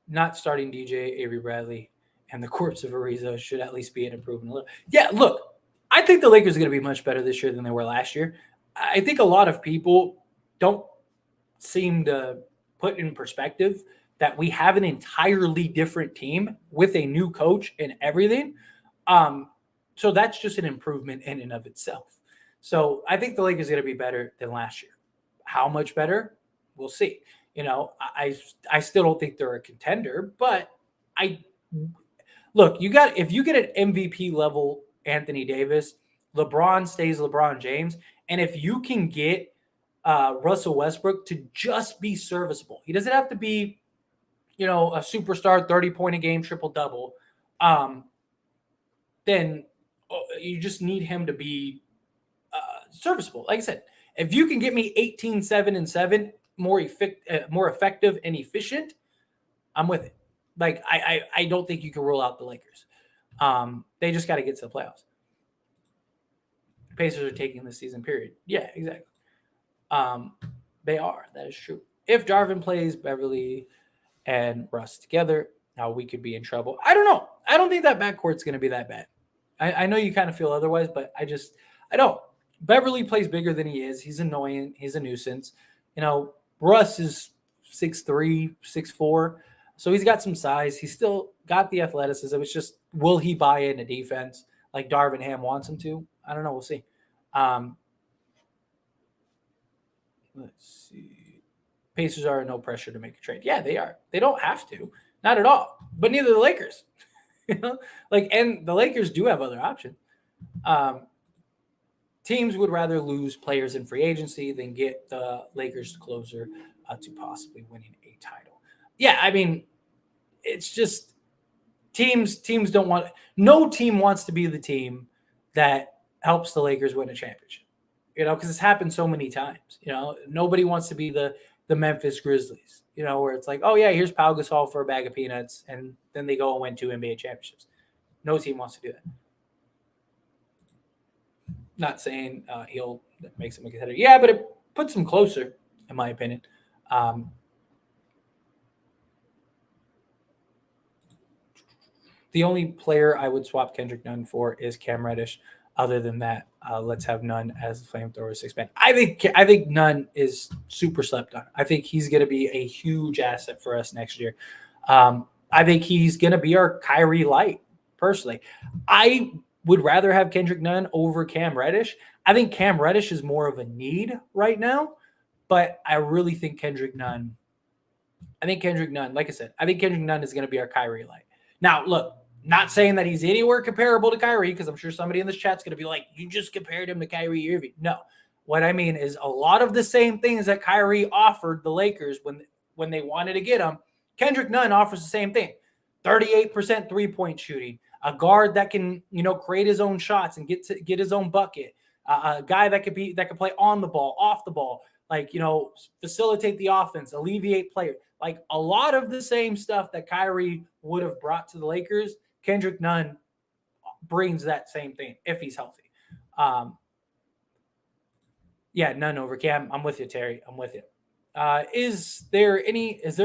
Not starting DJ, Avery Bradley, and the corpse of Ariza should at least be an improvement. Yeah, look, I think the Lakers are going to be much better this year than they were last year. I think a lot of people don't seem to put in perspective that we have an entirely different team with a new coach and everything. So that's just an improvement in and of itself. So I think the Lakers are going to be better than last year. How much better? We'll see. I still don't think they're a contender, but if you get an MVP level Anthony Davis, LeBron stays LeBron James, and if you can get Russell Westbrook to just be serviceable, he doesn't have to be, a superstar 30-point a game triple double. Then you just need him to be serviceable. Like I said, if you can get me 18, 7, and 7, more effective and efficient, I'm with it. Like I don't think you can rule out the Lakers. They just got to get to the playoffs. Pacers are taking the season period. Yeah, exactly. They are. That is true. If Darvin plays Beverly and Russ together, now we could be in trouble. I don't know. I don't think that backcourt's going to be that bad. I know you kind of feel otherwise, but I don't. Beverly plays bigger than he is. He's annoying. He's a nuisance. Russ is 6'3", 6'4", so he's got some size. He's still got the athleticism. It's just, will he buy into defense like Darvin Ham wants him to? I don't know. We'll see. Let's see. Pacers are no pressure to make a trade. Yeah, they are. They don't have to. Not at all. But neither the Lakers. And the Lakers do have other options. Teams would rather lose players in free agency than get the Lakers closer to possibly winning a title. Yeah, I mean, it's just teams don't want – no team wants to be the team that helps the Lakers win a championship, because it's happened so many times. Nobody wants to be the Memphis Grizzlies, where it's like, oh, yeah, here's Pau Gasol for a bag of peanuts, and then they go and win 2 NBA championships. No team wants to do that. Not saying he'll make him a contender. Yeah, but it puts him closer, in my opinion. The only player I would swap Kendrick Nunn for is Cam Reddish. Other than that, let's have Nunn as the flamethrower 6-man. I think Nunn is super slept on. I think he's going to be a huge asset for us next year. I think he's going to be our Kyrie light, personally. I would rather have Kendrick Nunn over Cam Reddish. I think Cam Reddish is more of a need right now, but I really think Kendrick Nunn, like I said, I think Kendrick Nunn is going to be our Kyrie light. Now, look, not saying that he's anywhere comparable to Kyrie, because I'm sure somebody in this chat's going to be like, you just compared him to Kyrie Irving. No. What I mean is a lot of the same things that Kyrie offered the Lakers when they wanted to get him, Kendrick Nunn offers the same thing. 38% three-point shooting, a guard that can, create his own shots and get his own bucket, a guy that could play on the ball, off the ball, facilitate the offense, alleviate players. Like a lot of the same stuff that Kyrie would have brought to the Lakers, Kendrick Nunn brings that same thing if he's healthy. Yeah, Nunn over Cam. I'm with you, Terry. I'm with you. Is there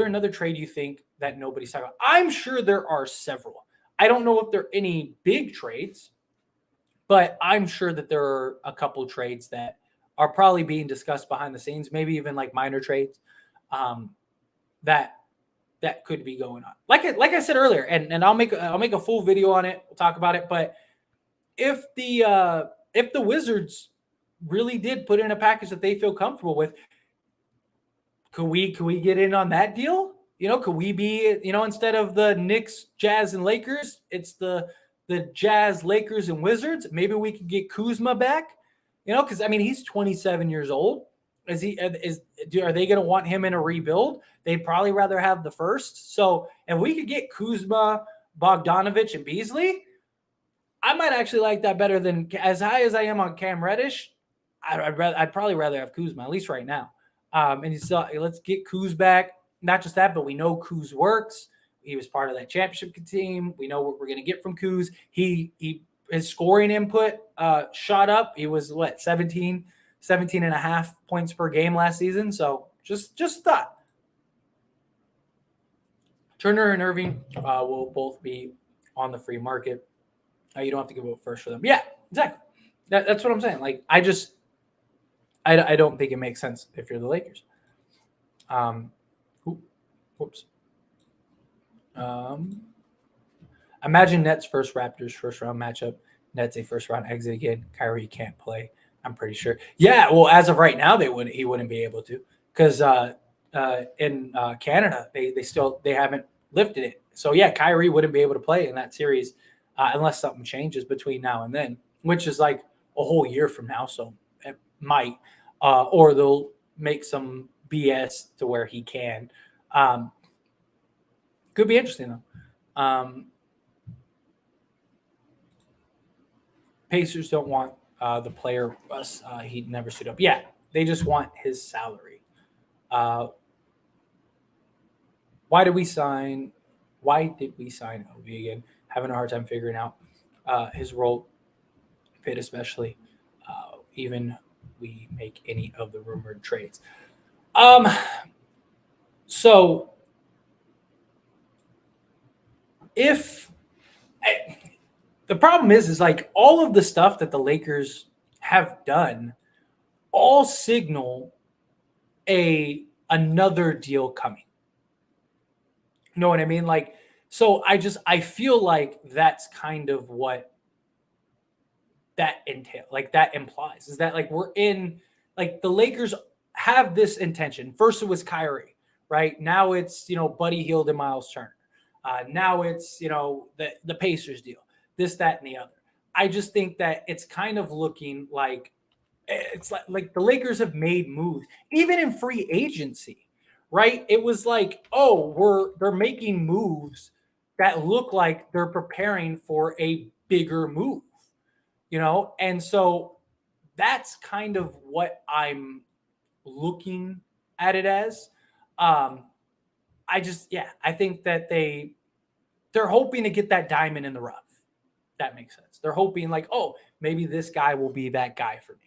another trade you think that nobody's talking about? I'm sure there are several. I don't know if there are any big trades, but I'm sure that there are a couple trades that are probably being discussed behind the scenes, maybe even like minor trades that that could be going on. Like I said earlier, and I'll make a full video on it. We'll talk about it. But if the Wizards really did put in a package that they feel comfortable with, could we get in on that deal? Could we be, instead of the Knicks, Jazz, and Lakers, it's the Jazz, Lakers, and Wizards. Maybe we could get Kuzma back. Because he's 27 years old. Are they going to want him in a rebuild? They'd probably rather have the first. So if we could get Kuzma, Bogdanovich, and Beasley, I might actually like that better than, as high as I am on Cam Reddish. I'd probably rather have Kuzma, at least right now. Let's get Kuz back. Not just that, but we know Kuz works. He was part of that championship team. We know what we're going to get from Kuz. His scoring input shot up. He was 17 and a half points per game last season. So just thought. Turner and Irving will both be on the free market. You don't have to give up first for them. Yeah, exactly. That's what I'm saying. Like, I don't think it makes sense if you're the Lakers. Imagine Nets first Raptors first round matchup. Nets a first round exit again. Kyrie can't play, I'm pretty sure. Yeah, well, as of right now, he wouldn't be able to, because in Canada they haven't lifted it. So yeah, Kyrie wouldn't be able to play in that series unless something changes between now and then, which is like a whole year from now. So it might, or they'll make some BS to where he can. Could be interesting though. Pacers don't want the player Russ. He'd never suit up. Yeah, they just want his salary. Why did we sign Obi again? Having a hard time figuring out his role fit, especially even we make any of the rumored trades. So if the problem is like all of the stuff that the Lakers have done all signal another deal coming. You know what I mean? Like, so I feel like that's kind of what that entails. Like, that implies is that like we're in, like, the Lakers have this intention. First it was Kyrie, right? Now it's, Buddy Hield and Miles Turner. Now it's, the Pacers deal, this, that, and the other. I just think that it's kind of looking like it's like the Lakers have made moves, even in free agency, right? It was like, they're making moves that look like they're preparing for a bigger move, And so that's kind of what I'm looking at it as. I think that they're hoping to get that diamond in the rough. That makes sense. They're hoping like, maybe this guy will be that guy for me.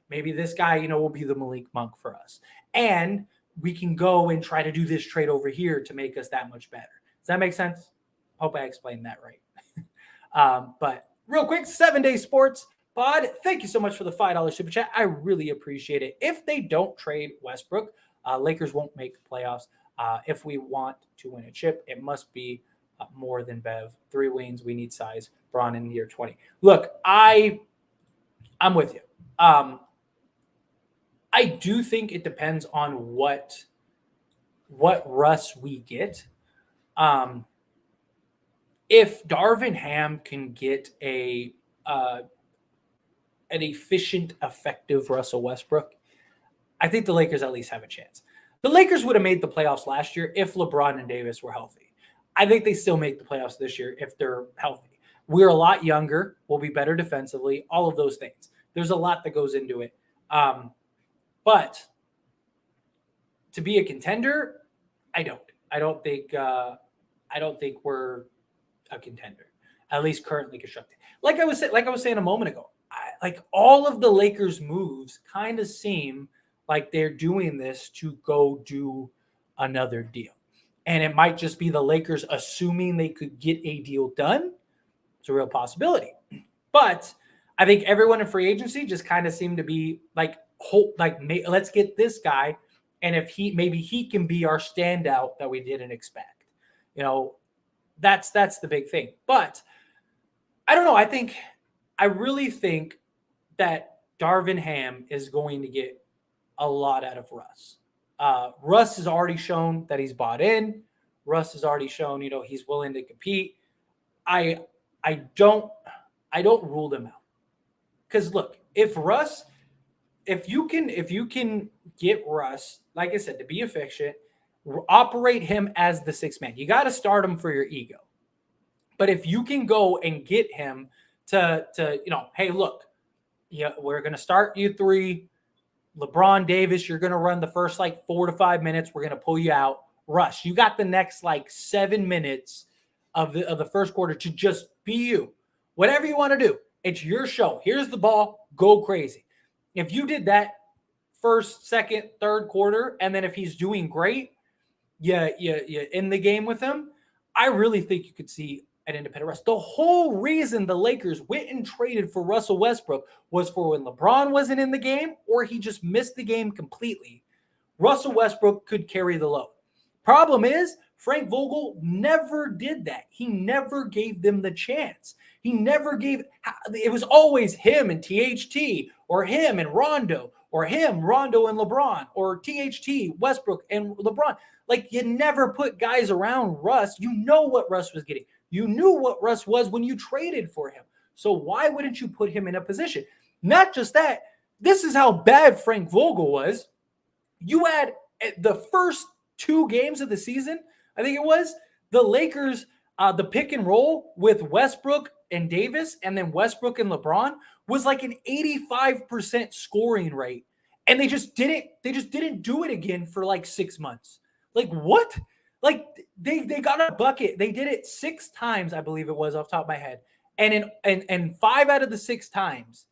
Maybe this guy, will be the Malik Monk for us. And we can go and try to do this trade over here to make us that much better. Does that make sense? Hope I explained that right. But real quick, 7 Day Sports Pod, thank you so much for the $5 super chat. I really appreciate it. If they don't trade Westbrook, Lakers won't make the playoffs. If we want to win a chip, it must be more than Bev. 3 wins. We need size. Braun in year 20. Look, I'm with you. I do think it depends on what Russ we get. If Darvin Ham can get an efficient, effective Russell Westbrook, I think the Lakers at least have a chance. The Lakers would have made the playoffs last year if LeBron and Davis were healthy. I think they still make the playoffs this year if they're healthy. We're a lot younger. We'll be better defensively. All of those things. There's a lot that goes into it. But to be a contender, I don't think we're a contender, at least currently constructed. Like I was saying a moment ago, like all of the Lakers moves kind of seem like they're doing this to go do another deal. And it might just be the Lakers assuming they could get a deal done. It's a real possibility. But I think everyone in free agency just kind of seemed to be like, let's get this guy. And if he can be our standout that we didn't expect. You know, that's the big thing. But I don't know. I really think that Darvin Ham is going to get a lot out of Russ. Russ has already shown that he's bought in. Russ has already shown, he's willing to compete. I I don't I don't rule them out. Because look, if you can get Russ, like I said, to be efficient, operate him as the sixth man. You got to start him for your ego. But if you can go and get him to hey, look, yeah, we're gonna start you three. LeBron Davis, you're gonna run the first like 4 to 5 minutes. We're gonna pull you out. Russ, you got the next like 7 minutes of the first quarter to just be you. Whatever you want to do, it's your show. Here's the ball. Go crazy. If you did that first, second, third quarter, and then if he's doing great, you in the game with him, I really think you could see an independent Russ. The whole reason the Lakers went and traded for Russell Westbrook was for when LeBron wasn't in the game or he just missed the game completely. Russell Westbrook could carry the load. Problem is, Frank Vogel never did that. He never gave them the chance. He never gave – it was always him and THT or him and Rondo or him, Rondo and LeBron or THT, Westbrook and LeBron. Like, you never put guys around Russ. You know what Russ was getting. You knew what Russ was when you traded for him. So why wouldn't you put him in a position? Not just that. This is how bad Frank Vogel was. You had the first 2 games of the season, I think it was, the Lakers, the pick and roll with Westbrook and Davis and then Westbrook and LeBron was like an 85% scoring rate. And they just didn't do it again for like 6 months. Like, what? Like, they got a bucket. They did it 6 times, I believe it was, off the top of my head. And 5 out of the 6 times,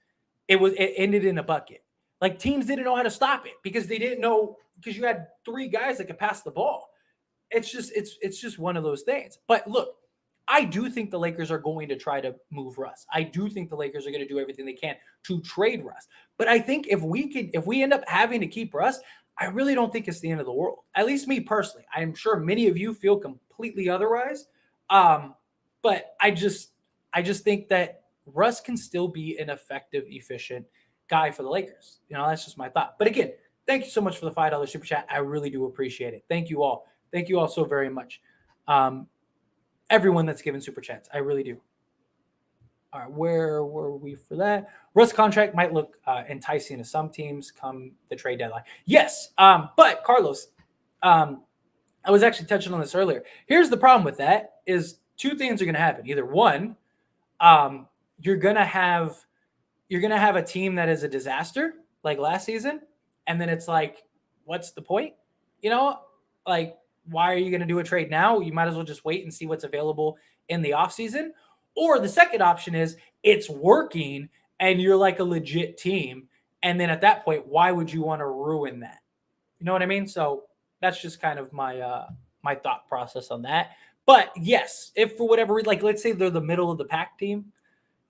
it ended in a bucket. Like, teams didn't know how to stop it because they didn't know, because you had 3 guys that could pass the ball. It's just one of those things. But look, I do think the Lakers are going to try to move Russ. I do think the Lakers are going to do everything they can to trade Russ. But I think if we end up having to keep Russ, I really don't think it's the end of the world. At least me personally. I'm sure many of you feel completely otherwise. But I just think that Russ can still be an effective, efficient guy for the Lakers. That's just my thought. But again, thank you so much for the $5 super chat. I really do appreciate it. Thank you all. Thank you all so very much. Everyone that's given super chats. I really do. All right, where were we for that? Russ contract might look enticing to some teams come the trade deadline. Yes, but Carlos, I was actually touching on this earlier. Here's the problem with that is 2 things are going to happen. Either one, you're going to have a team that is a disaster like last season, and then it's like, what's the point? Like, why are you going to do a trade now? You might as well just wait and see what's available in the offseason. Or the second option is it's working and you're like a legit team. And then at that point, why would you want to ruin that? You know what I mean? So that's just kind of my my thought process on that. But yes, if for whatever reason, like let's say they're the middle of the pack team,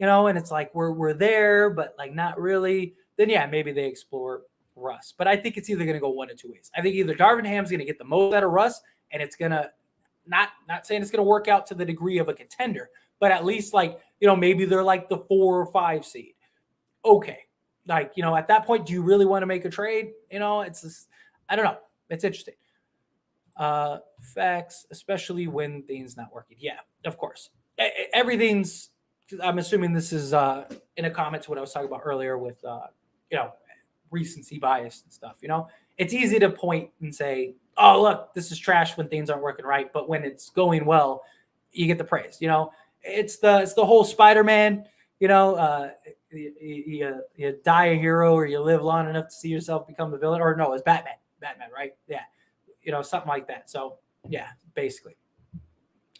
and it's like we're there, but like not really, then yeah, maybe they explore Russ. But I think it's either going to go one of 2 ways. I think either Darvin Ham's going to get the most out of Russ, and it's going to not saying it's going to work out to the degree of a contender, but at least like, maybe they're like the 4 or 5 seed. Okay. Like, at that point, do you really want to make a trade? It's just, I don't know. It's interesting. Facts, especially when things not working. Yeah, of course. Everything's, I'm assuming this is in a comment to what I was talking about earlier with, recency bias and stuff. It's easy to point and say, oh, look, this is trash when things aren't working right. But when it's going well, you get the praise. It's the whole Spider-Man, you die a hero or you live long enough to see yourself become the villain. Or no, it's Batman, right? Yeah. Something like that. So yeah, basically.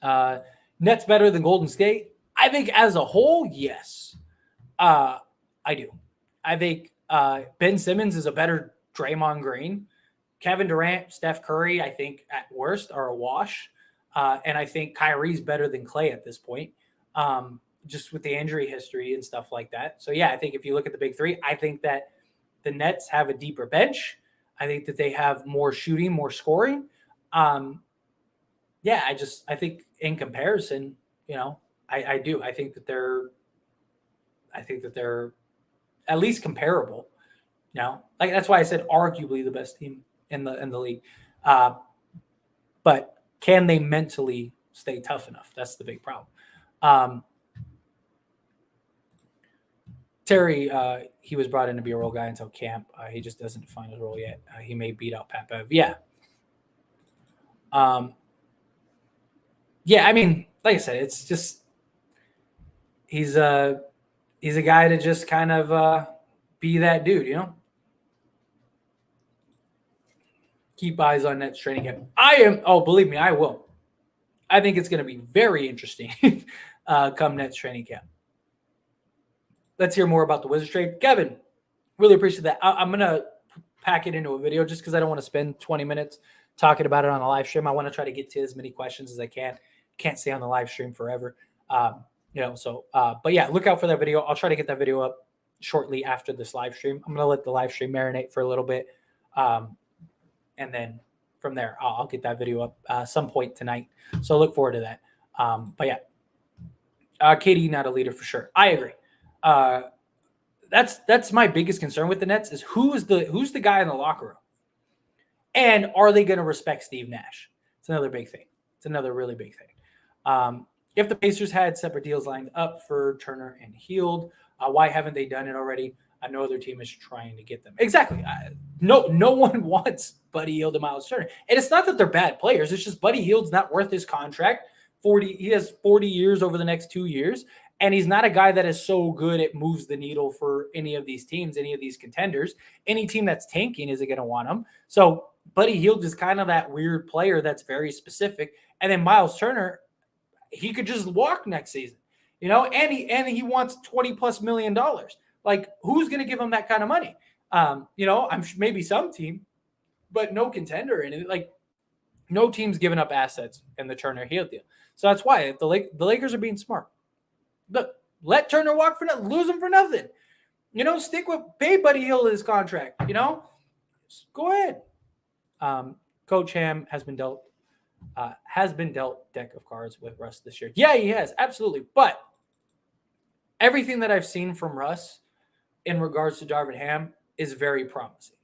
Nets better than Golden State? I think as a whole, yes. I do. I think Ben Simmons is a better Draymond Green. Kevin Durant, Steph Curry, I think at worst are a wash. And I think Kyrie's better than Klay at this point, just with the injury history and stuff like that. So, yeah, I think if you look at the big 3, I think that the Nets have a deeper bench. I think that they have more shooting, more scoring. yeah, I think in comparison, I do. I think that they're at least comparable. Like that's why I said arguably the best team in the league. Uh, but can they mentally stay tough enough? That's the big problem. Um, Terry, he was brought in to be a role guy until camp. He just doesn't define his role yet. He may beat out Pat Bev. Yeah. Yeah, I mean, like I said, it's just he's a guy to just kind of be that dude. Keep eyes on Nets training camp. Believe me, I will. I think it's going to be very interesting come Nets training camp. Let's hear more about the Wizards trade. Kevin, really appreciate that. I'm going to pack it into a video just because I don't want to spend 20 minutes talking about it on a live stream. I want to try to get to as many questions as I can. Can't stay on the live stream forever. But yeah, look out for that video. I'll try to get that video up shortly after this live stream. I'm going to let the live stream marinate for a little bit. And then from there, I'll get that video up some point tonight. So look forward to that. But yeah, KD not a leader for sure. I agree. That's my biggest concern with the Nets is who's the guy in the locker room, and are they going to respect Steve Nash? It's another big thing. It's another really big thing. If the Pacers had separate deals lined up for Turner and Hield, why haven't they done it already? No other team is trying to get them. Exactly. No one wants Buddy Hield and Miles Turner. And it's not that they're bad players. It's just Buddy Hield's not worth his contract. He has 40 years over the next 2 years. And he's not a guy that is so good it moves the needle for any of these teams, any of these contenders. Any team that's tanking isn't going to want him. So Buddy Hield is kind of that weird player that's very specific. And then Miles Turner, he could just walk next season, and he wants $20+ million. Like, who's going to give him that kind of money? I'm sure maybe some team, but no contender. And like, no team's giving up assets in the Turner Hield deal. So that's why if the Lakers are being smart. Look, let Turner walk for nothing, lose him for nothing. Stick with pay Buddy Hield his contract. Go ahead. Coach Ham has been dealt deck of cards with Russ this year. Yeah, he has, absolutely. But everything that I've seen from Russ in regards to Darvin Ham is very promising.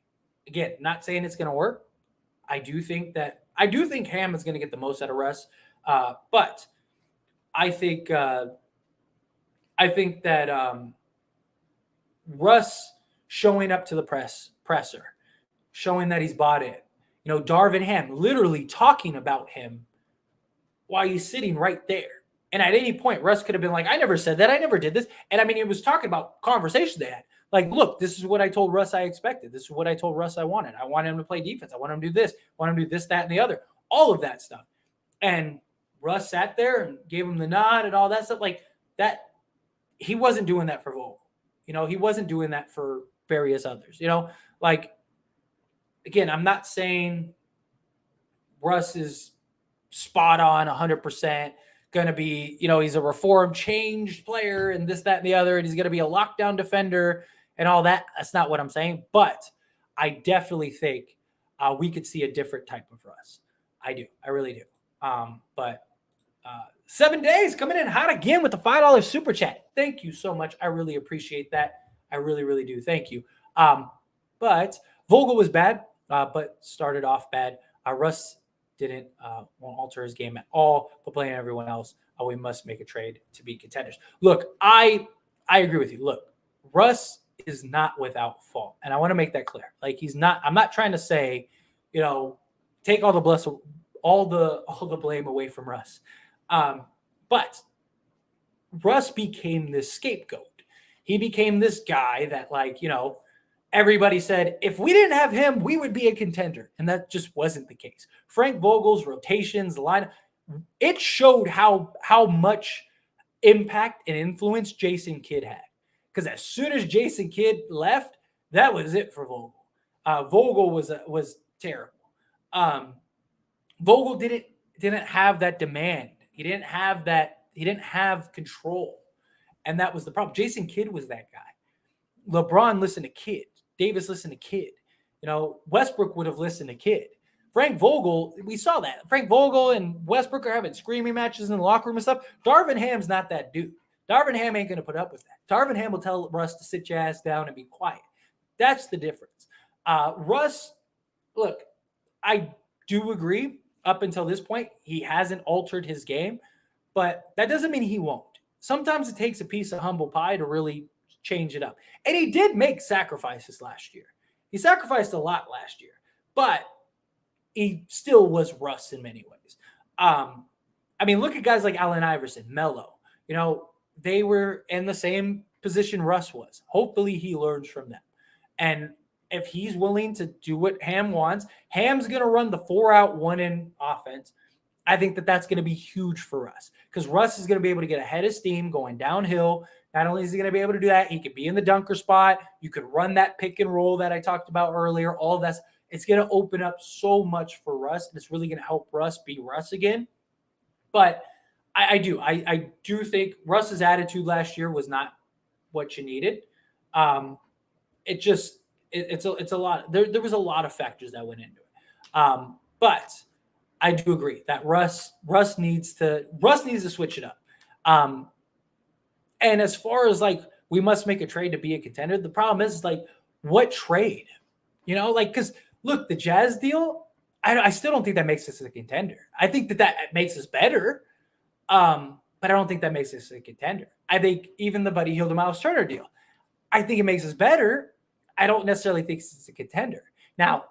Again, not saying it's going to work. I do think Ham is going to get the most out of Russ, but I think that Russ showing up to the presser, showing that he's bought in. Darvin Ham literally talking about him while he's sitting right there. And at any point, Russ could have been like, I never said that. I never did this. And I mean, he was talking about conversations they had. Like, look, this is what I told Russ I expected. This is what I told Russ I wanted. I want him to play defense. I want him to do this. I want him to do this, that, and the other. All of that stuff. And Russ sat there and gave him the nod and all that stuff. Like, that, he wasn't doing that for Vogel. He wasn't doing that for various others. Like, again, I'm not saying Russ is spot on 100%. Going to be, he's a reformed, changed player and this, that, and the other, and he's going to be a lockdown defender and all that. That's not what I'm saying. But I definitely think we could see a different type of Russ. I do. I really do. But 7 days coming in hot again with the $5 super chat. Thank you so much. I really appreciate that. I really, really do. Thank you. But Vogel was bad, but started off bad. Russ didn't won't alter his game at all, but playing everyone else, we must make a trade to be contenders. Look, I agree with you. Look, Russ is not without fault, and I want to make that clear. Like, he's not. I'm not trying to say, take all the blame away from Russ, but Russ became this scapegoat. He became this guy that, everybody said, if we didn't have him, we would be a contender. And that just wasn't the case. Frank Vogel's rotations, the line, it showed how much impact and influence Jason Kidd had. Because as soon as Jason Kidd left, that was it for Vogel. Vogel was terrible. Vogel didn't have that demand. He didn't have control. And that was the problem. Jason Kidd was that guy. LeBron listened to Kidd. Davis listened to Kidd. Westbrook would have listened to Kidd. Frank Vogel, we saw that. Frank Vogel and Westbrook are having screaming matches in the locker room and stuff. Darvin Ham's not that dude. Darvin Ham ain't going to put up with that. Darvin Ham will tell Russ to sit your ass down and be quiet. That's the difference. Russ, look, I do agree up until this point, he hasn't altered his game, but that doesn't mean he won't. Sometimes it takes a piece of humble pie to really change it up. And he did make sacrifices last year. He sacrificed a lot last year, but he still was Russ in many ways. I mean, look at guys like Allen Iverson, Melo. You know, they were in the same position Russ was. Hopefully he learns from them. And if he's willing to do what Ham wants, Ham's going to run the 4-out, 1-in offense. I think that that's going to be huge for Russ because Russ is going to be able to get ahead of steam going downhill. Not only is he going to be able to do that, he could be in the dunker spot. You could run that pick and roll that I talked about earlier. All of that. It's going to open up so much for Russ, and it's really going to help Russ be Russ again. But I do think Russ's attitude last year was not what you needed. It's a lot. There was a lot of factors that went into it. But I do agree that Russ needs to switch it up. And as far as like we must make a trade to be a contender, the problem is like what trade? You know, like because look, the Jazz deal, I still don't think that makes us a contender. I think that makes us better, but I don't think that makes us a contender. I think even the Buddy Hield and Miles Turner deal, I think it makes us better. I don't necessarily think it's a contender. Now,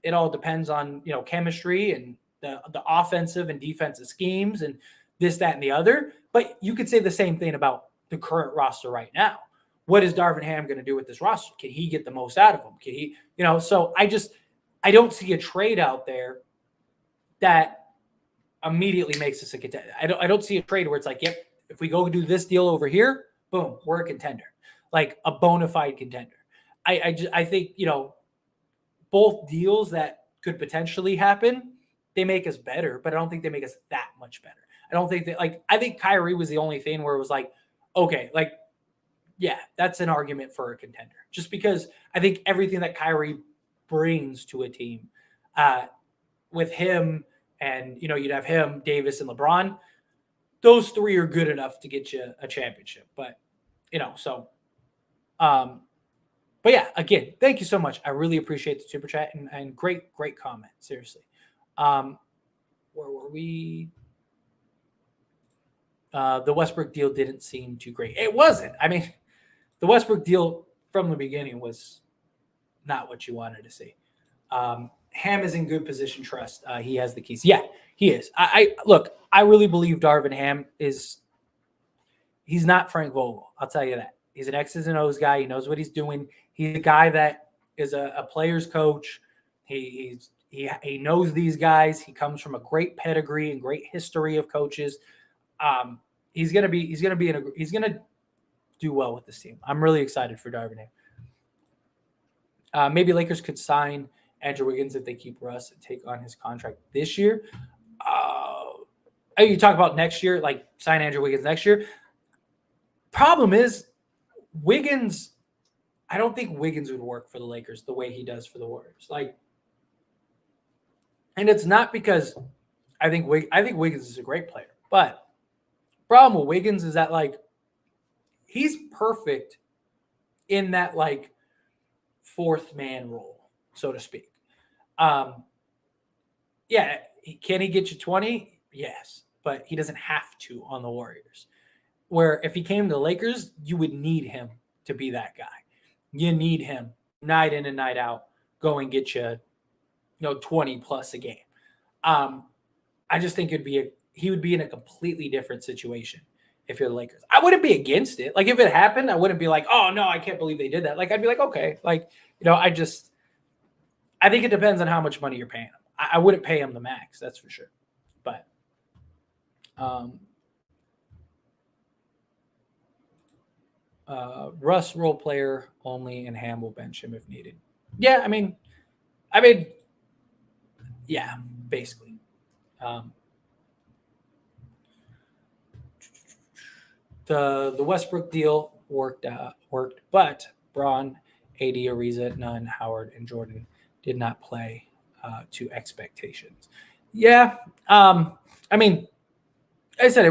it all depends on, you know, chemistry and the offensive and defensive schemes and this, that, and the other. But you could say the same thing about the current roster right now. What is Darvin Ham going to do with this roster? Can he get the most out of them? Can he, you know, so I don't see a trade out there that immediately makes us a contender. I don't see a trade where it's like, yep, if we go do this deal over here, boom, we're a contender, like a bona fide contender. I think, you know, both deals that could potentially happen, they make us better, but I don't think they make us that much better. I don't think that, like, I think Kyrie was the only thing where it was like, okay, like, yeah, that's an argument for a contender. Just because I think everything that Kyrie brings to a team with him and, you know, you'd have him, Davis, and LeBron, those three are good enough to get you a championship. But, you know, so, but yeah, again, thank you so much. I really appreciate the super chat and great comment. Seriously. Where were we? The Westbrook deal didn't seem too great. It wasn't. I mean, the Westbrook deal from the beginning was not what you wanted to see. Ham is in good position. Trust. He has the keys. Yeah, he is. Look, I really believe Darvin Ham he's not Frank Vogel. I'll tell you that. He's an X's and O's guy. He knows what he's doing. He's a guy that is a player's coach. He knows these guys. He comes from a great pedigree and great history of coaches. He's gonna do well with this team. I'm really excited for Darvin Ham. Maybe Lakers could sign Andrew Wiggins if they keep Russ and take on his contract this year. You talk about next year, like sign Andrew Wiggins next year. Problem is, Wiggins, I don't think Wiggins would work for the Lakers the way he does for the Warriors. Like, and it's not because I think Wiggins is a great player, but problem with Wiggins is that like he's perfect in that like fourth man role, so to speak. Yeah, can he get you 20? Yes, but he doesn't have to on the Warriors. Where if he came to the Lakers, you would need him to be that guy. You need him night in and night out, go and get you, 20 plus a game. I just think he would be in a completely different situation if you're the Lakers. I wouldn't be against it. Like if it happened, I wouldn't be like, oh no, I can't believe they did that. Like I'd be like, okay, like, I think it depends on how much money you're paying him. I wouldn't pay him the max, that's for sure. But Russ role player only, and Ham will bench him if needed. Yeah, I mean, yeah, basically. The Westbrook deal worked, but Braun, AD, Ariza, Nunn, Howard, and Jordan did not play to expectations. Yeah. I mean, I said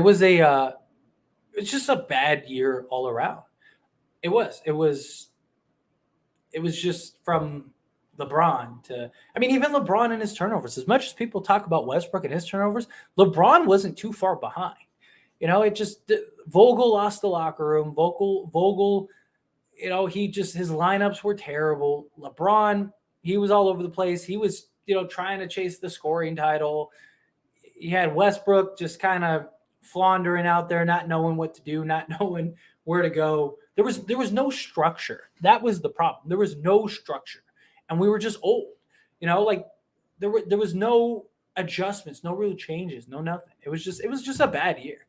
it's just a bad year all around. It was just from LeBron to, I mean, even LeBron and his turnovers. As much as people talk about Westbrook and his turnovers, LeBron wasn't too far behind. It just Vogel lost the locker room. Vogel, his lineups were terrible. LeBron, he was all over the place. He was, trying to chase the scoring title. You had Westbrook just kind of floundering out there, not knowing what to do, not knowing where to go. There was no structure. That was the problem. There was no structure, and we were just old. Like there was no adjustments, no real changes, no nothing. It was just a bad year.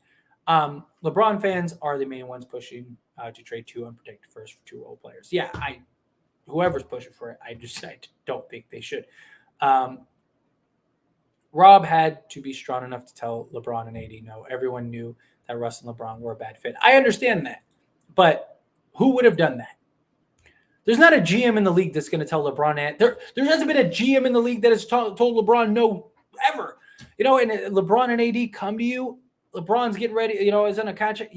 LeBron fans are the main ones pushing to trade 2 unprotected first for 2 role players. Yeah, whoever's pushing for it, I don't think they should. Rob had to be strong enough to tell LeBron and AD no. Everyone knew that Russ and LeBron were a bad fit. I understand that, but who would have done that? There's not a GM in the league that's going to tell LeBron and there hasn't been a GM in the league that has told LeBron no ever. And LeBron and AD come to you. LeBron's getting ready. Is on a contract.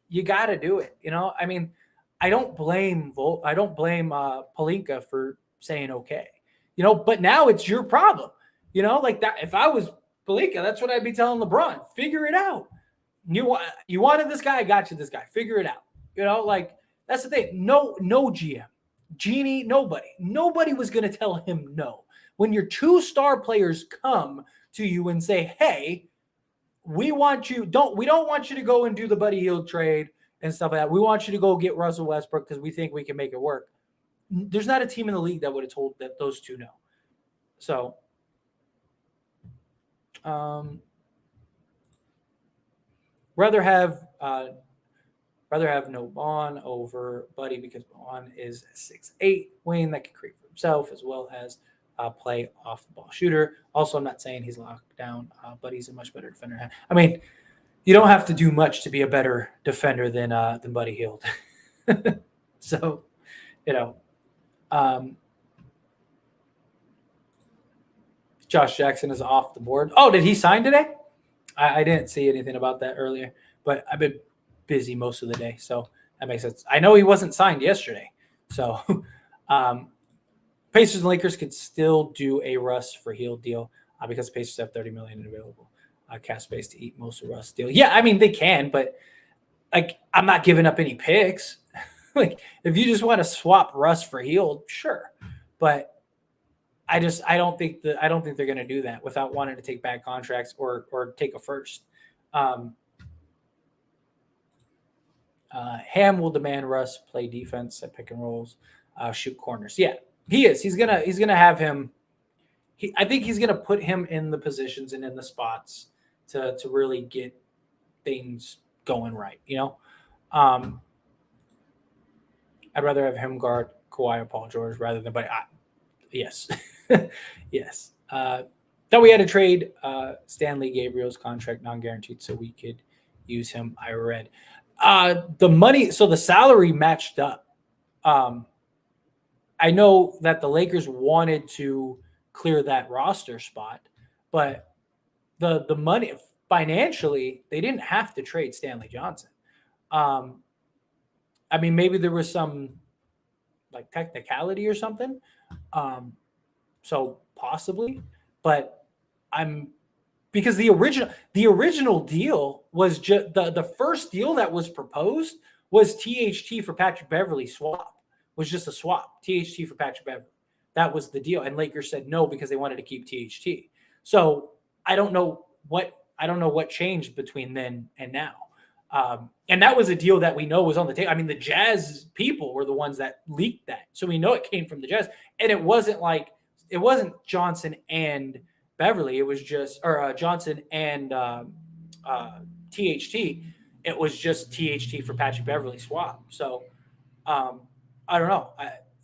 You got to do it. I mean, I don't blame Pelinka for saying okay. But now it's your problem. Like that. If I was Pelinka, that's what I'd be telling LeBron. Figure it out. You wanted this guy, I got you this guy. Figure it out. Like that's the thing. No GM, Genie, nobody was going to tell him no. When your 2 star players come to you and say, "Hey, we don't want you to go and do the Buddy Hield trade and stuff like that. We want you to go get Russell Westbrook because we think we can make it work." There's not a team in the league that would have told that those 2 no. So, rather have no Bond over Buddy because Bond is a 6'8" wing that can create for himself as well as play off the ball shooter. Also, I'm not saying he's locked down, but he's a much better defender. I mean, you don't have to do much to be a better defender than Buddy Hield. So, Josh Jackson is off the board. Oh, did he sign today? I didn't see anything about that earlier, but I've been busy most of the day, so that makes sense. I know he wasn't signed yesterday, so Pacers and Lakers could still do a Russ for Hield deal because Pacers have $30 million available cap space to eat most of Russ deal. Yeah, I mean they can, but like I'm not giving up any picks. Like if you just want to swap Russ for Hield, sure, but I don't think they're going to do that without wanting to take bad contracts or take a first. Ham will demand Russ play defense at pick and rolls, shoot corners. Yeah, he is. He's gonna have him. I think he's gonna put him in the positions and in the spots to really get things going right. I'd rather have him guard Kawhi or Paul George rather than. But yes, yes. Thought we had to trade Stanley Gabriel's contract non-guaranteed so we could use him. I read. The money, so the salary matched up. I know that the Lakers wanted to clear that roster spot, but the money financially, they didn't have to trade Stanley Johnson. I mean, maybe there was some like technicality or something. So possibly, but because the original deal was just the first deal that was proposed was THT for Patrick Beverley swap. Was just a swap, THT for Patrick Beverley. That was the deal, and Lakers said no because they wanted to keep THT. So I don't know what changed between then and now. And that was a deal that we know was on the table. I mean, the Jazz people were the ones that leaked that, so we know it came from the Jazz, and it wasn't Johnson and Beverly. It was just Johnson and THT. It was just THT for Patrick Beverley swap. So I don't know,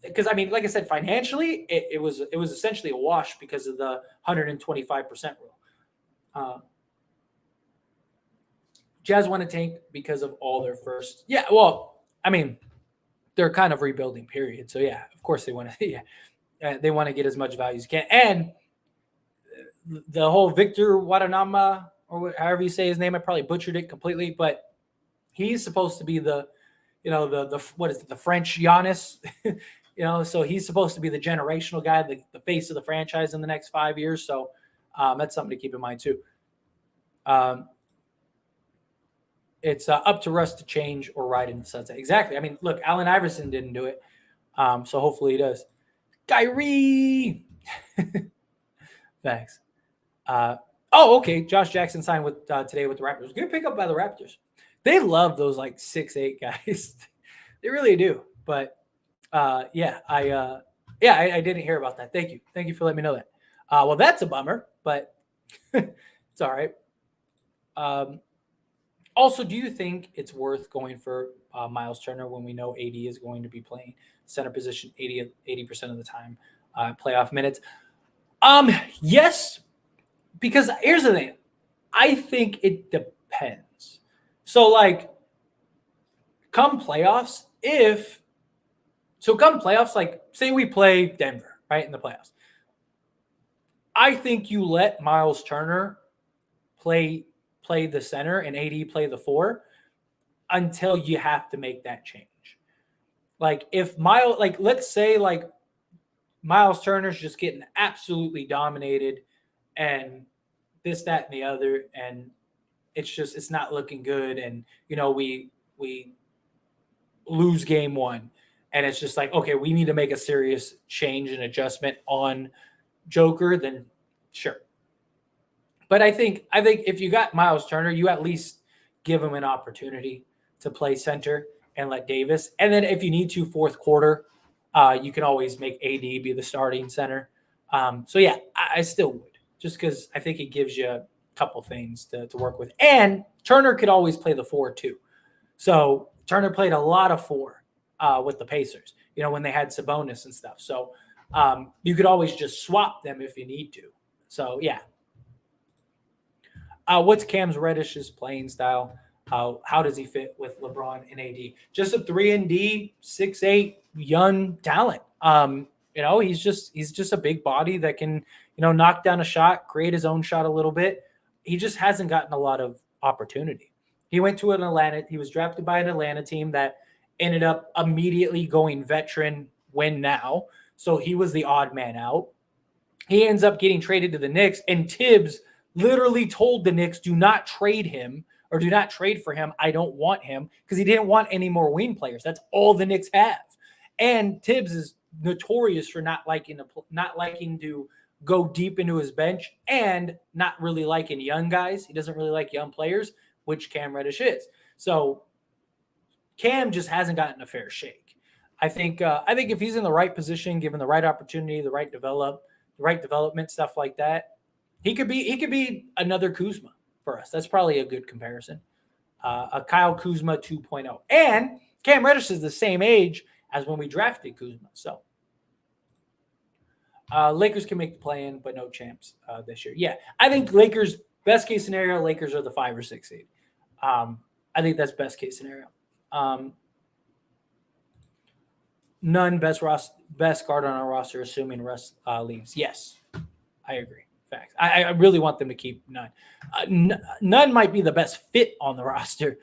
because I mean, like I said, financially, it was essentially a wash because of the 125% rule. Jazz want to tank because of all their first. Yeah, well, I mean, they're kind of rebuilding. Period. So yeah, of course they want to. Yeah, they want to get as much value as can, and the whole Victor Wadanama, or however you say his name, I probably butchered it completely, but he's supposed to be the, the what is it, the French Giannis, so he's supposed to be the generational guy, the face of the franchise in the next 5 years. So that's something to keep in mind too. It's up to Russ to change or ride in the sunset. Exactly. I mean, look, Allen Iverson didn't do it, so hopefully he does. Kyrie. Thanks. Okay. Josh Jackson signed with today with the Raptors. Good pickup by the Raptors. They love those like 6'8" guys. They really do. But I didn't hear about that. Thank you for letting me know that. Well, that's a bummer, but it's all right. Also, do you think it's worth going for Miles Turner when we know AD is going to be playing center position 80% of the time, playoff minutes? Yes, because here's the thing. I think it depends. So, like, come playoffs, like, say we play Denver, right, in the playoffs. I think you let Miles Turner play the center and AD play the 4 until you have to make that change. Like, if let's say, like, Miles Turner's just getting absolutely dominated and this, that, and the other, and it's not looking good, and we lose game 1, and it's just like, okay, we need to make a serious change and adjustment on Joker, then sure. But I think if you got Miles Turner, you at least give him an opportunity to play center and let Davis, and then if you need to, fourth quarter, you can always make AD be the starting center. So yeah, I still would, just because I think it gives you a couple things to work with. And Turner could always play the 4 too. So Turner played a lot of 4 with the Pacers, when they had Sabonis and stuff. So you could always just swap them if you need to. So yeah. What's Cam's Reddish's playing style? How does he fit with LeBron and AD? Just a 3-and-D, 6'8", young talent. He's just a big body that can, knock down a shot, create his own shot a little bit. He just hasn't gotten a lot of opportunity. He was drafted by an Atlanta team that ended up immediately going veteran win now. So he was the odd man out. He ends up getting traded to the Knicks, and Tibbs literally told the Knicks, do not trade him, or do not trade for him. I don't want him, because he didn't want any more wing players. That's all the Knicks have. And Tibbs is notorious for not liking to go deep into his bench, and not really liking young guys. He doesn't really like young players, which Cam Reddish is. So Cam just hasn't gotten a fair shake. I think if he's in the right position, given the right opportunity, the right development, stuff like that, he could be another Kuzma for us. That's probably a good comparison. A Kyle Kuzma 2.0. And Cam Reddish is the same age as when we drafted Kuzma. So Lakers can make the play-in, but no champs this year. Yeah, I think Lakers, best case scenario, Lakers are the 5 or 6 seed. I think that's best case scenario. None best guard on our roster, assuming Russ leaves. Yes, I agree. Facts. I really want them to keep Nunn. Nunn might be the best fit on the roster,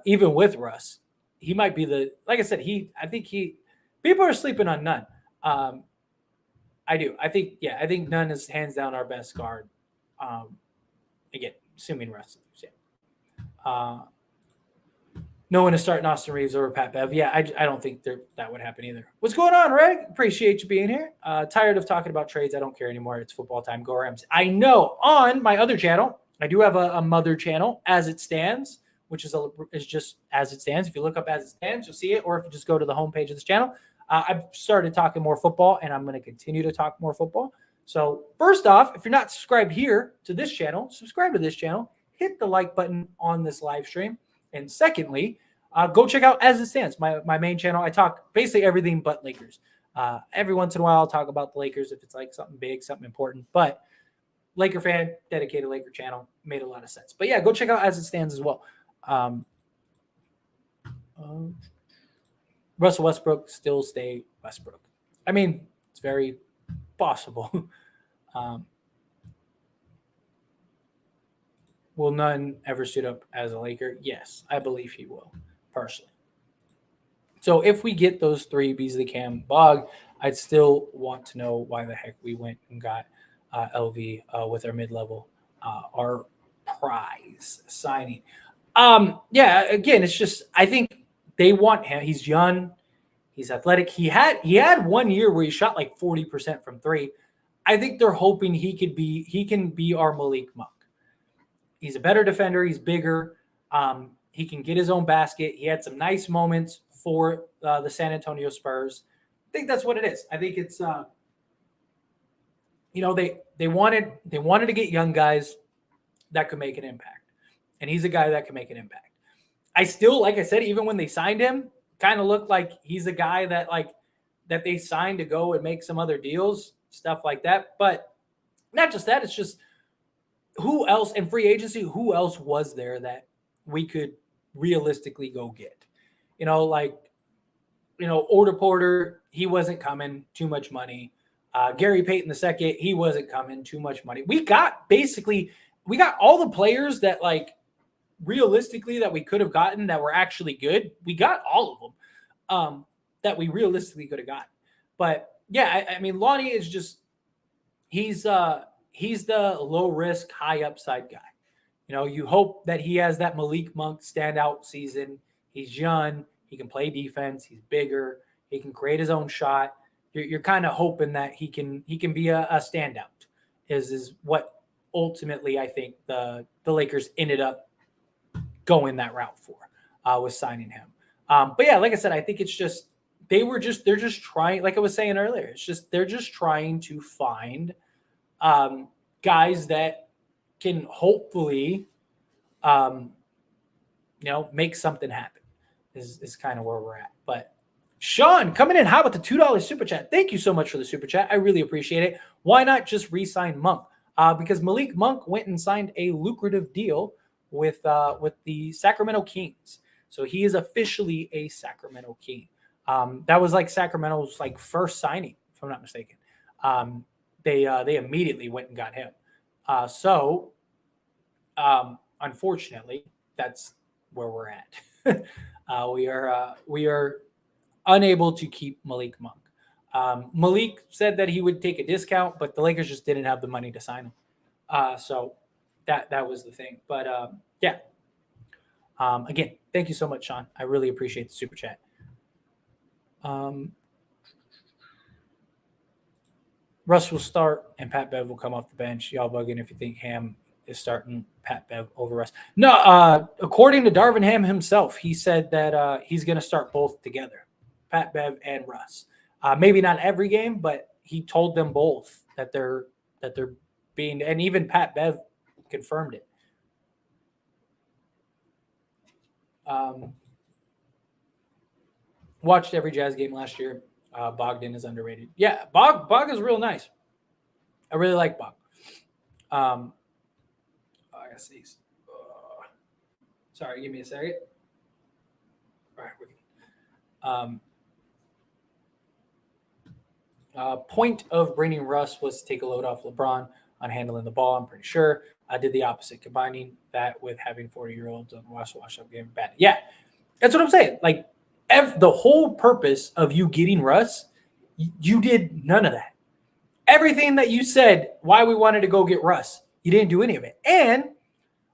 even with Russ. He might be like I said, people are sleeping on Nunn. I do. I think Nunn is hands down our best guard. Again, assuming Russ leaves. Yeah. No one is starting Austin Reeves over Pat Bev. Yeah, I don't think that would happen either. What's going on, Reg? Appreciate you being here. Tired of talking about trades. I don't care anymore. It's football time. Go Rams. I know. On my other channel, I do have a mother channel, As It Stands, which is just As It Stands. If you look up As It Stands, you'll see it. Or if you just go to the homepage of this channel, I've started talking more football, and I'm going to continue to talk more football. So first off, if you're not subscribed here to this channel, subscribe to this channel. Hit the like button on this live stream. And secondly, go check out As It Stands, my main channel. I talk basically everything but Lakers. Every once in a while, I'll talk about the Lakers if it's like something big, something important. But Laker fan, dedicated Laker channel, made a lot of sense. But yeah, go check out As It Stands as well. Russell Westbrook still stay Westbrook. I mean, it's very possible. Will none ever suit up as a Laker? Yes, I believe he will, personally. So if we get those three, Beasley, Cam, Bog, I'd still want to know why the heck we went and got LV with our mid-level, our prize signing. Yeah, again, it's just I think they want him. He's young, he's athletic. He had 1 year where he shot like 40% from three. I think they're hoping he can be our Malik Monk. He's a better defender. He's bigger. He can get his own basket. He had some nice moments for the San Antonio Spurs. I think that's what it is. I think it's they wanted to get young guys that could make an impact, and he's a guy that can make an impact. I still, like I said, even when they signed him, kind of looked like he's a guy that they signed to go and make some other deals, stuff like that. But not just that, it's just who else in free agency, who else was there that we could realistically go get? Order Porter, he wasn't coming, too much money. Gary Payton II, he wasn't coming, too much money. We got all the players that realistically that we could have gotten that were actually good. We got all of them that we realistically could have gotten. But yeah, I mean, Lonnie is just he's the low risk, high upside guy. You hope that he has that Malik Monk standout season. He's young. He can play defense. He's bigger. He can create his own shot. You're kind of hoping that he can be a standout. Is what ultimately I think the Lakers ended up going that route for with signing him. But yeah, like I said, I think it's just they're just trying. Like I was saying earlier, they're just trying to find guys that can hopefully make something happen. Is kind of where we're at. But Sean coming in hot with the $2 super chat. Thank you so much for the super chat. I really appreciate it. Why not just re-sign Monk? Because Malik Monk went and signed a lucrative deal with the Sacramento Kings. So he is officially a Sacramento King. That was Sacramento's first signing, if I'm not mistaken. They immediately went and got him. Unfortunately, that's where we're at. We are unable to keep Malik Monk. Malik said that he would take a discount, but the Lakers just didn't have the money to sign him. So that was the thing. But yeah. Again, thank you so much, Sean. I really appreciate the super chat. Russ will start and Pat Bev will come off the bench. Y'all bugging if you think Ham is starting Pat Bev over Russ. No, according to Darvin Ham himself, he said that he's going to start both together, Pat Bev and Russ. Maybe not every game, but he told them both that they're being, and even Pat Bev confirmed it. Watched every Jazz game last year. Bogdan is underrated. Yeah, Bog is real nice. I really like Bog. I gotta see. Sorry, give me a second. All right. Point of bringing Russ was to take a load off LeBron on handling the ball. I'm pretty sure I did the opposite, combining that with having 40-year-olds on wash-up game bad. Yeah, that's what I'm saying. The whole purpose of you getting Russ, you did none of that. Everything that you said, why we wanted to go get Russ, you didn't do any of it. And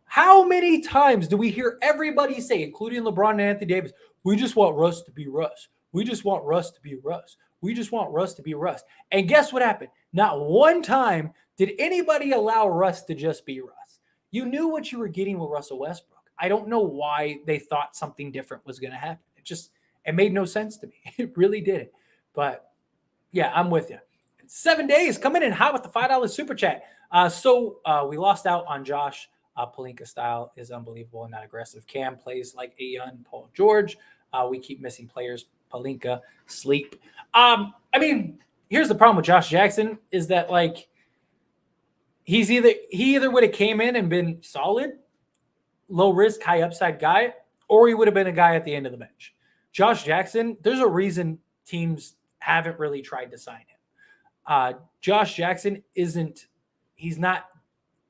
how many times do we hear everybody say, including LeBron and Anthony Davis, we just want Russ to be Russ. We just want Russ to be Russ. We just want Russ to be Russ. And guess what happened? Not one time did anybody allow Russ to just be Russ. You knew what you were getting with Russell Westbrook. I don't know why they thought something different was going to happen. It made no sense to me. It really didn't. But yeah, I'm with you. 7 days coming in hot with the $5 super chat. So we lost out on Josh. Pelinka style is unbelievable and not aggressive. Cam plays like a young Paul George. We keep missing players. Pelinka, sleep. I mean, here's the problem with Josh Jackson is that he either would have came in and been solid, low risk, high upside guy, or he would have been a guy at the end of the bench. Josh Jackson, there's a reason teams haven't really tried to sign him. Josh Jackson he's not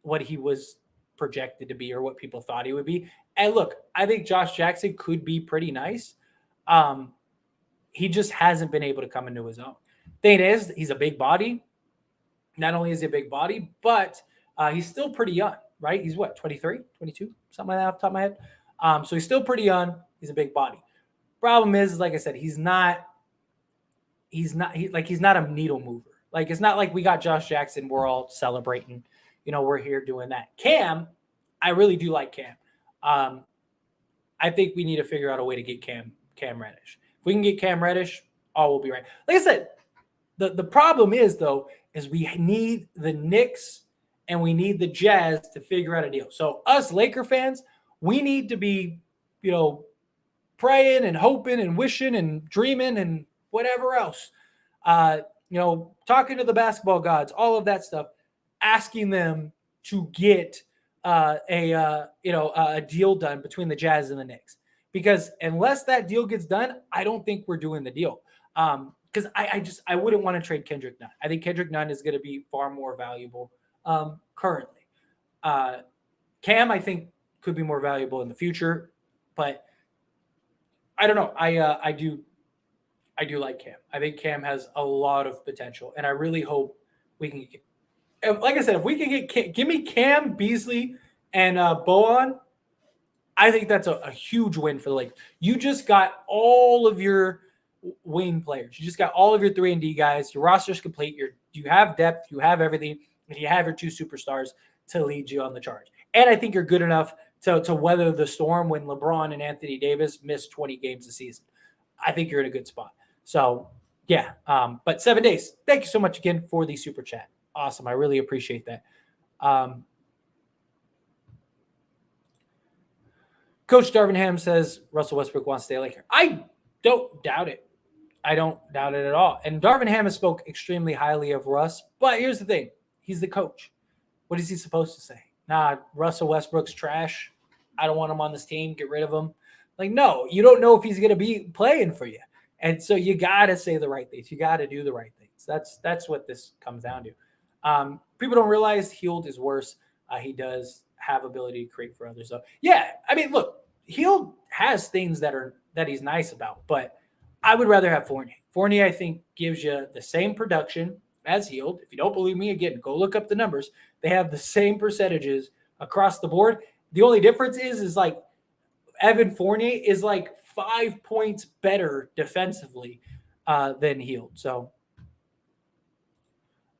what he was projected to be or what people thought he would be. And look, I think Josh Jackson could be pretty nice. He just hasn't been able to come into his own. Thing is, he's a big body. Not only is he a big body, but he's still pretty young, right? He's what, 23, 22, something like that off the top of my head. So he's still pretty young. He's a big body. Problem is, like I said, he's not a needle mover. Like, it's not like we got Josh Jackson, we're all celebrating, we're here doing that. Cam, I really do like Cam. I think we need to figure out a way to get Cam Reddish. If we can get Cam Reddish, all will be right. Like I said, the problem is, though, is we need the Knicks and we need the Jazz to figure out a deal. So us Laker fans, we need to be, praying and hoping and wishing and dreaming and whatever else. Talking to the basketball gods, all of that stuff, asking them to get a deal done between the Jazz and the Knicks. Because unless that deal gets done, I don't think we're doing the deal. Because I wouldn't want to trade Kendrick Nunn. I think Kendrick Nunn is going to be far more valuable currently. Cam, I think, could be more valuable in the future, but I don't know. I do like Cam. I think Cam has a lot of potential, and I really hope we can get, like I said, if we can give me Cam, Beasley, and Bojan, I think that's a huge win for the Lakers. You just got all of your wing players. You just got all of your 3-and-D guys. Your roster's complete. You have depth. You have everything. And you have your two superstars to lead you on the charge. And I think you're good enough to weather the storm when LeBron and Anthony Davis miss 20 games a season. I think you're in a good spot. So, yeah. But 7 days. Thank you so much again for the super chat. Awesome. I really appreciate that. Coach Darvingham says Russell Westbrook wants to stay a Laker. I don't doubt it. I don't doubt it at all. And Darvingham has spoke extremely highly of Russ. But here's the thing. He's the coach. What is he supposed to say? Nah, Russell Westbrook's trash. I don't want him on this team. Get rid of him. Like, no, you don't know if he's going to be playing for you. And so you got to say the right things. You got to do the right things. That's what this comes down to. People don't realize Hield is worse. He does have ability to create for others. So, yeah, I mean, look, Hield has things that he's nice about, but I would rather have Fournier. Fournier, I think, gives you the same production as Hield. If you don't believe me, again, go look up the numbers. They have the same percentages across the board. The only difference is like Evan Fournier is like 5 points better defensively than Hield. So,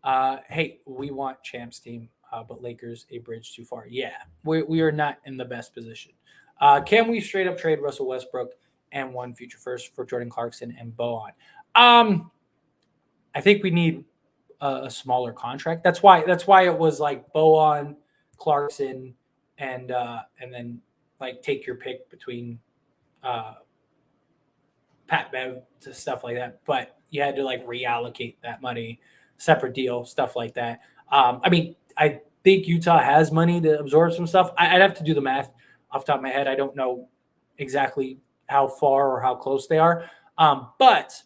hey, we want champs team, but Lakers a bridge too far. Yeah, we are not in the best position. Can we straight up trade Russell Westbrook and one future first for Jordan Clarkson and Bojan? I think we need a smaller contract. That's why it was like Bojan, Clarkson, and then like take your pick between Pat Bev to stuff like that. But you had to like reallocate that money, separate deal, stuff like that. I mean, I think Utah has money to absorb some stuff. I'd have to do the math off the top of my head. I don't know exactly how far or how close they are. But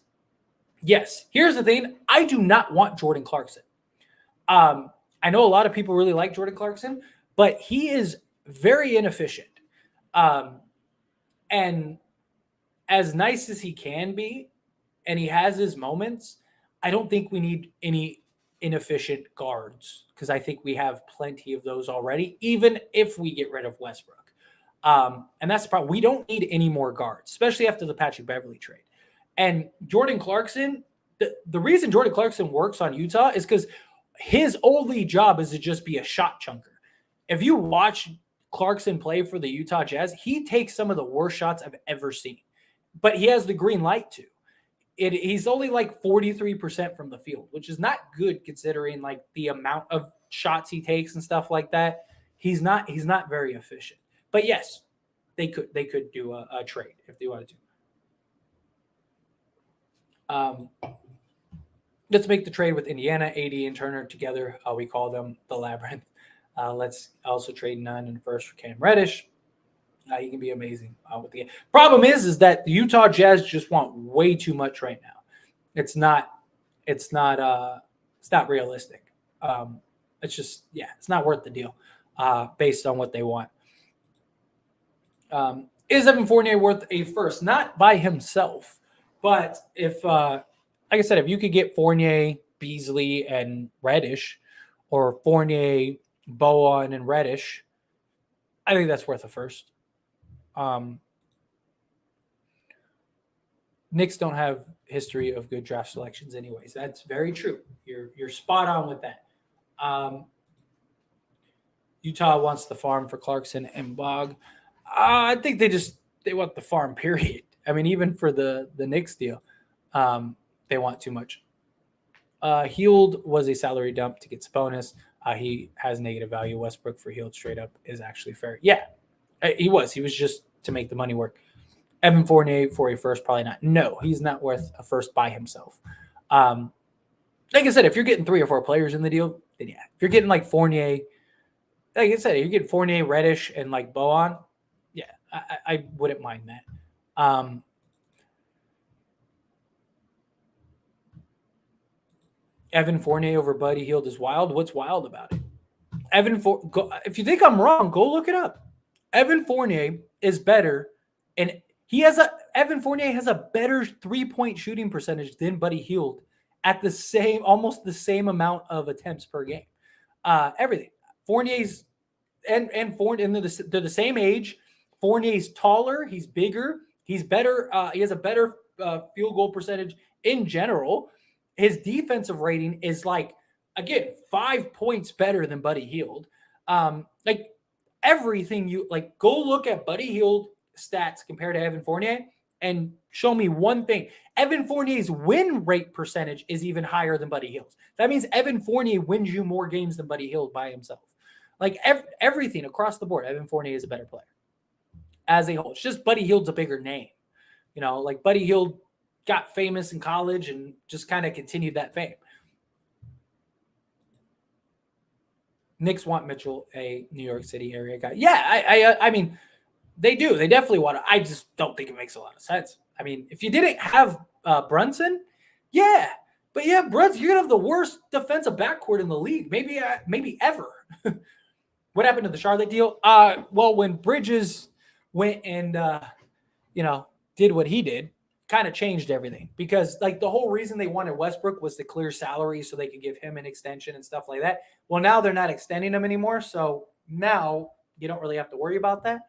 yes, here's the thing. I do not want Jordan Clarkson. I know a lot of people really like Jordan Clarkson, but he is very inefficient. And as nice as he can be, and he has his moments, I don't think we need any inefficient guards because I think we have plenty of those already, even if we get rid of Westbrook. And that's the problem. We don't need any more guards, especially after the Patrick Beverley trade. And Jordan Clarkson, the reason Jordan Clarkson works on Utah is because his only job is to just be a shot chunker. If you watch Clarkson play for the Utah Jazz, he takes some of the worst shots I've ever seen. But he has the green light too. He's only like 43% from the field, which is not good considering like the amount of shots he takes and stuff like that. He's not very efficient. But yes, they could do a trade if they wanted to. Let's make the trade with Indiana, AD, and Turner together. We call them the Labyrinth. Let's also trade Nunn and first for Cam Reddish. He can be amazing with the game. Problem is that the Utah Jazz just want way too much right now. It's not realistic. It's just, it's not worth the deal. based on what they want. Is Evan Fournier worth a first? Not by himself, but if, like I said, if you could get Fournier, Beasley, and Reddish, or Fournier, Bowen, and Reddish, I think that's worth a first. Knicks don't have history of good draft selections, anyways. That's very true. You're spot on with that. Utah wants the farm for Clarkson and Bog. I think they want the farm. Period. I mean, even for the Knicks deal, they want too much. Hield was a salary dump to get Sabonis. He has negative value. Westbrook for Hield straight up is actually fair. Yeah, he was. He was just to make the money work. Evan Fournier for a first, probably not. No, he's not worth a first by himself. Like I said, if you're getting 3 or 4 players in the deal, then yeah. If you're getting like Fournier, like I said, you get Fournier, Reddish, and like Bowen, yeah, I wouldn't mind that. Evan Fournier over Buddy Hield is wild. What's wild about it? If you think I'm wrong, go look it up. Evan Fournier is better, and Evan Fournier has a better 3-point shooting percentage than Buddy Hield at almost the same amount of attempts per game. Everything. Fournier's and they're the same age. Fournier's taller, he's bigger, he's better. He has a better field goal percentage in general. His defensive rating is again 5 points better than Buddy Hield. Like everything go look at Buddy Hield stats compared to Evan Fournier and show me one thing. Evan Fournier's win rate percentage is even higher than Buddy Hield's. That means Evan Fournier wins you more games than Buddy Hield by himself. Like everything across the board, Evan Fournier is a better player as a whole. It's just Buddy Hield's a bigger name. Like Buddy Hield got famous in college and just kind of continued that fame. Knicks want Mitchell, a New York City area guy. Yeah, I mean, they do. They definitely want to. I just don't think it makes a lot of sense. I mean, if you didn't have Brunson, yeah. But yeah, Brunson, you're going to have the worst defensive backcourt in the league, maybe ever. What happened to the Charlotte deal? Well, when Bridges went and, did what he did, kind of changed everything. Because, the whole reason they wanted Westbrook was to clear salary so they could give him an extension and stuff like that. Well, now they're not extending him anymore. So now you don't really have to worry about that.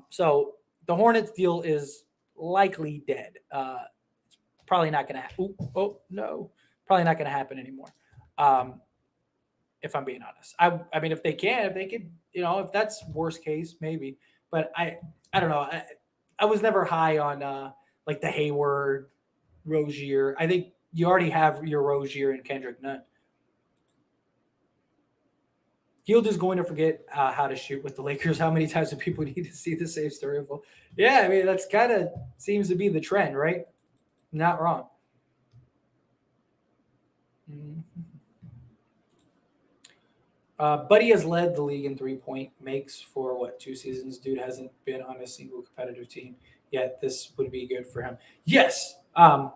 So the Hornets deal is likely dead. It's probably not going to happen. Oh, no. Probably not going to happen anymore. If I'm being honest. I mean, if they could, if that's worst case, maybe. But I don't know. I was never high on the Hayward, Rozier. I think you already have your Rozier and Kendrick Nunn. Hield is going to forget how to shoot with the Lakers. How many times do people need to see the same story? Yeah, I mean, that's kind of seems to be the trend, right? Not wrong. Mm-hmm. Buddy has led the league in 3-point makes for 2 seasons. Dude hasn't been on a single competitive team yet. This would be good for him. Yes. But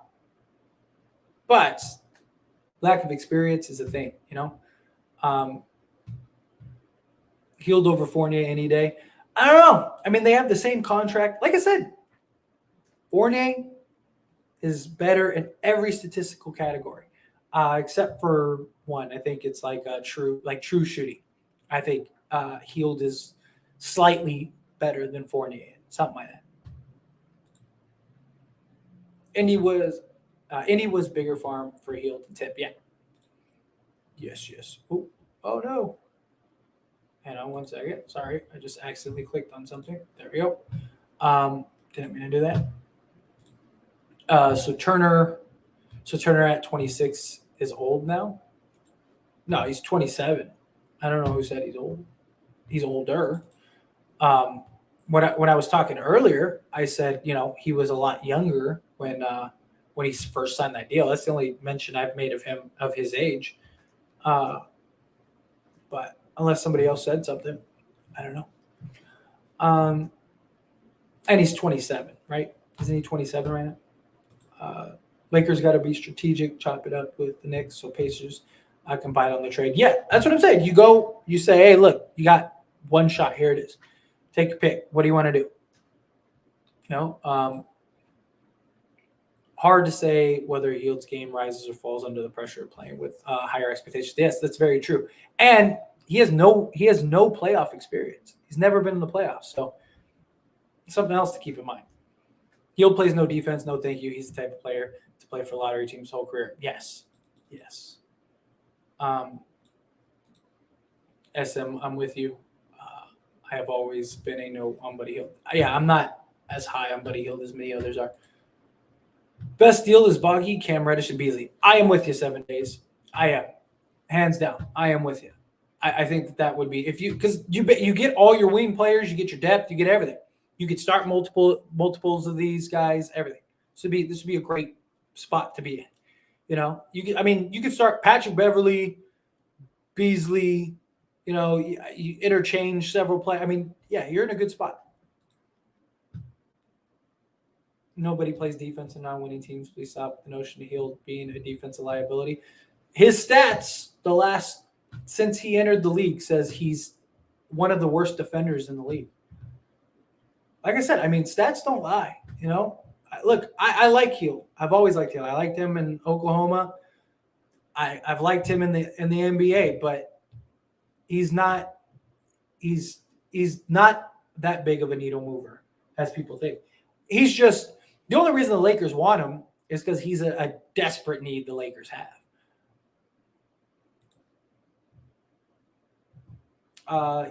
lack of experience is a thing, Hield over Fournier any day. I don't know. I mean, they have the same contract. Like I said, Fournier is better in every statistical category. Except for one. I think it's true shooting. I think Hield is slightly better than Fournier, something like that. Indy was bigger farm for Hield and Tip. Yeah. Yes. Oh no. Hang on 1 second. Sorry, I just accidentally clicked on something. There we go. Didn't mean to do that. So Turner at 26 is old now. No, he's 27. I don't know who said he's old. He's older. When I was talking earlier, I said, he was a lot younger when he first signed that deal. That's the only mention I've made of him, of his age. But unless somebody else said something, I don't know. And he's 27, right? Isn't he 27 right now? Lakers got to be strategic, chop it up with the Knicks. So Pacers, combined on the trade. Yeah, that's what I'm saying. You go, you say, hey, look, you got one shot. Here it is. Take a pick. What do you want to do? Hard to say whether Hield's game rises or falls under the pressure of playing with higher expectations. Yes, that's very true. And he has no playoff experience. He's never been in the playoffs. So something else to keep in mind. Hield plays no defense. No, thank you. He's the type of player to play for lottery teams' whole career. Yes. SM, I'm with you. I have always been a no on Buddy Hield. Yeah, I'm not as high on Buddy Hield as many others are. Best deal is Boggy, Cam Reddish, and Beasley. I am with you 7 days. I am. Hands down. I am with you. I think that would be because you get all your wing players, you get your depth, you get everything. You could start multiples of these guys, everything. This would be a great spot to be in. You could start Patrick Beverly, Beasley. You interchange several players. You're in a good spot. Nobody plays defense in non-winning teams. Please stop the notion of Hield being a defensive liability. His stats, since he entered the league, says he's one of the worst defenders in the league. Like I said, stats don't lie. Look, I like Hield. I've always liked Hield. I liked him in Oklahoma. I've liked him in the NBA, but he's not that big of a needle mover as people think. He's just the only reason the Lakers want him is because he's a desperate need the Lakers have.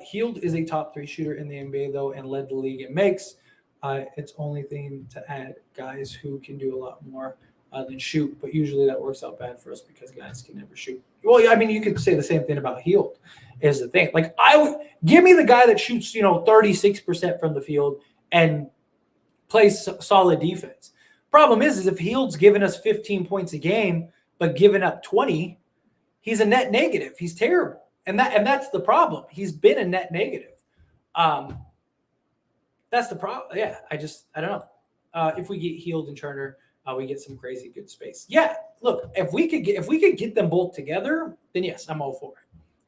Hield is a top 3 shooter in the NBA, though, and led the league in makes. It's only thing to add guys who can do a lot more than shoot, but usually that works out bad for us because guys can never shoot. Well, you could say the same thing about Hield. Is the thing. Like I would give me the guy that shoots 36% from the field and plays solid defense. Problem is if Hield's giving us 15 points a game but giving up 20, he's a net negative. He's terrible. And that's the problem. He's been a net negative. That's the problem. Yeah, I don't know. If we get Hield and Turner, we get some crazy good space. Yeah, look, if we could get them both together, then yes, I'm all for it.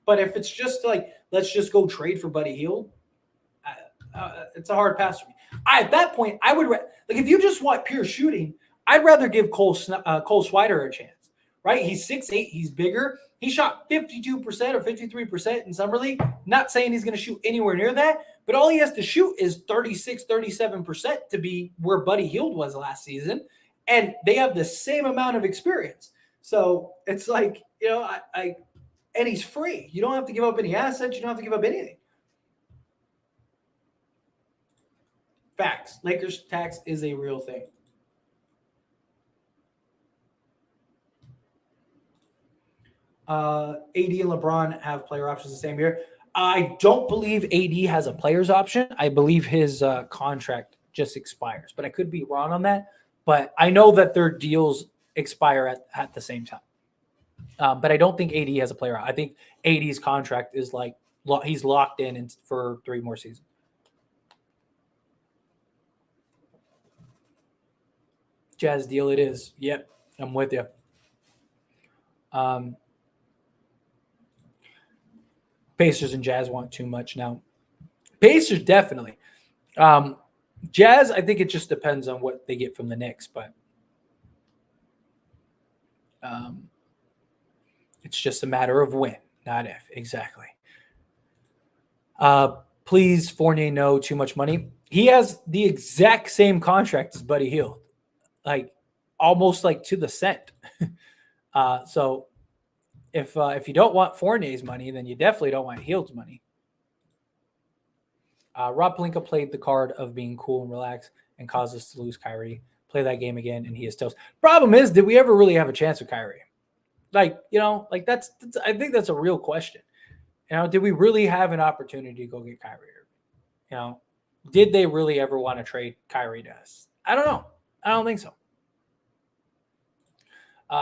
But if it's just like let's just go trade for Buddy Hield, it's a hard pass for me. At that point, I would if you just want pure shooting, I'd rather give Cole Swider a chance. Right? He's 6'8", he's bigger. He shot 52% or 53% in summer league. Not saying he's going to shoot anywhere near that, but all he has to shoot is 36, 37% to be where Buddy Hield was last season, and they have the same amount of experience. So it's like and he's free. You don't have to give up any assets. You don't have to give up anything. Facts. Lakers tax is a real thing. AD and LeBron have player options the same year. I don't believe AD has a player's option. I believe his contract just expires, but I could be wrong on that. But I know that their deals expire at the same time. But I don't think AD has a player. I think AD's contract is he's locked in for 3 more seasons. Jazz deal it is. Yep, I'm with you. Pacers and Jazz want too much now. Pacers definitely. Jazz, I think it just depends on what they get from the Knicks, but it's just a matter of when, not if. Exactly. Please, Fournier, no, too much money. He has the exact same contract as Buddy Hield, almost to the cent. So if you don't want Fournier's money, then you definitely don't want Hield's money. Rob Pelinka played the card of being cool and relaxed and caused us to lose Kyrie. Play that game again, and he is toast. Problem is, did we ever really have a chance with Kyrie? That's I think that's a real question. Did we really have an opportunity to go get Kyrie? Did they really ever want to trade Kyrie to us? I don't know. I don't think so.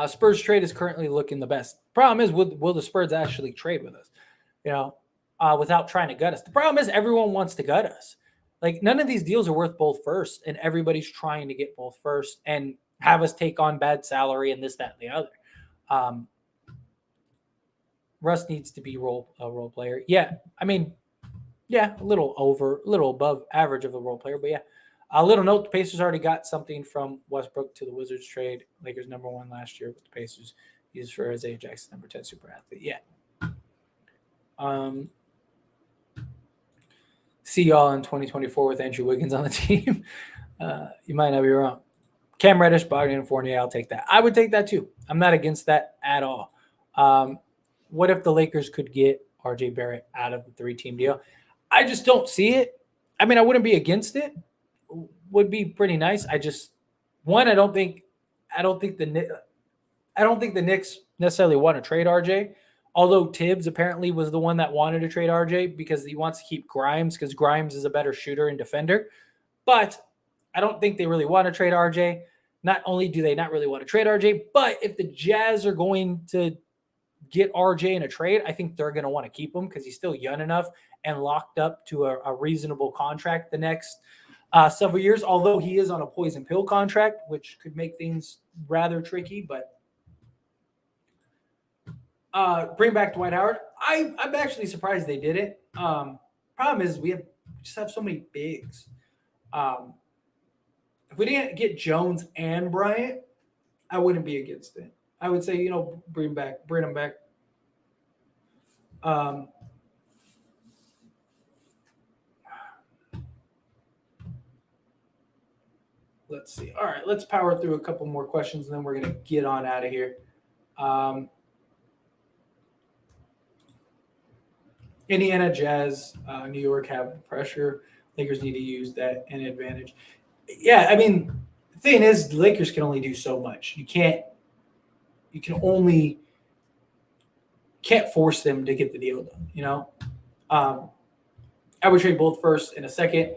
Spurs trade is currently looking the best. Problem is, will the Spurs actually trade with us? Without trying to gut us. The problem is everyone wants to gut us. None of these deals are worth both first, and everybody's trying to get both first and have us take on bad salary and this, that, and the other. Russ needs to be a role player. Yeah, I mean, yeah, a little above average of a role player, but yeah. A little note: the Pacers already got something from Westbrook to the Wizards trade. Lakers #1 last year with the Pacers used for Isaiah Jackson, #10 super athlete. Yeah. Um, See y'all in 2024 with Andrew Wiggins on the team. You might not be wrong. Cam Reddish, Bogdan, and Fournier, I'll take that. I would take that too. I'm not against that at all. What if the Lakers could get RJ Barrett out of the 3-team deal? I just don't see it. I mean, I wouldn't be against it. Would be pretty nice. I just one, I don't think the Knicks necessarily want to trade RJ. Although Tibbs apparently was the one that wanted to trade RJ because he wants to keep Grimes because Grimes is a better shooter and defender. But I don't think they really want to trade RJ. Not only do they not really want to trade RJ, but if the Jazz are going to get RJ in a trade, I think they're going to want to keep him because he's still young enough and locked up to a reasonable contract the next several years, although he is on a poison pill contract, which could make things rather tricky. But bring back Dwight Howard. I'm actually surprised they did it. Problem is we just have so many bigs. If we didn't get Jones and Bryant, I wouldn't be against it. I would say, bring them back. Let's see. All right, let's power through a couple more questions, and then we're going to get on out of here. Indiana, Jazz, New York have pressure. Lakers need to use that in advantage. Yeah, I mean, the thing is, the Lakers can only do so much. You can't force them to get the deal done. I would trade both first and a second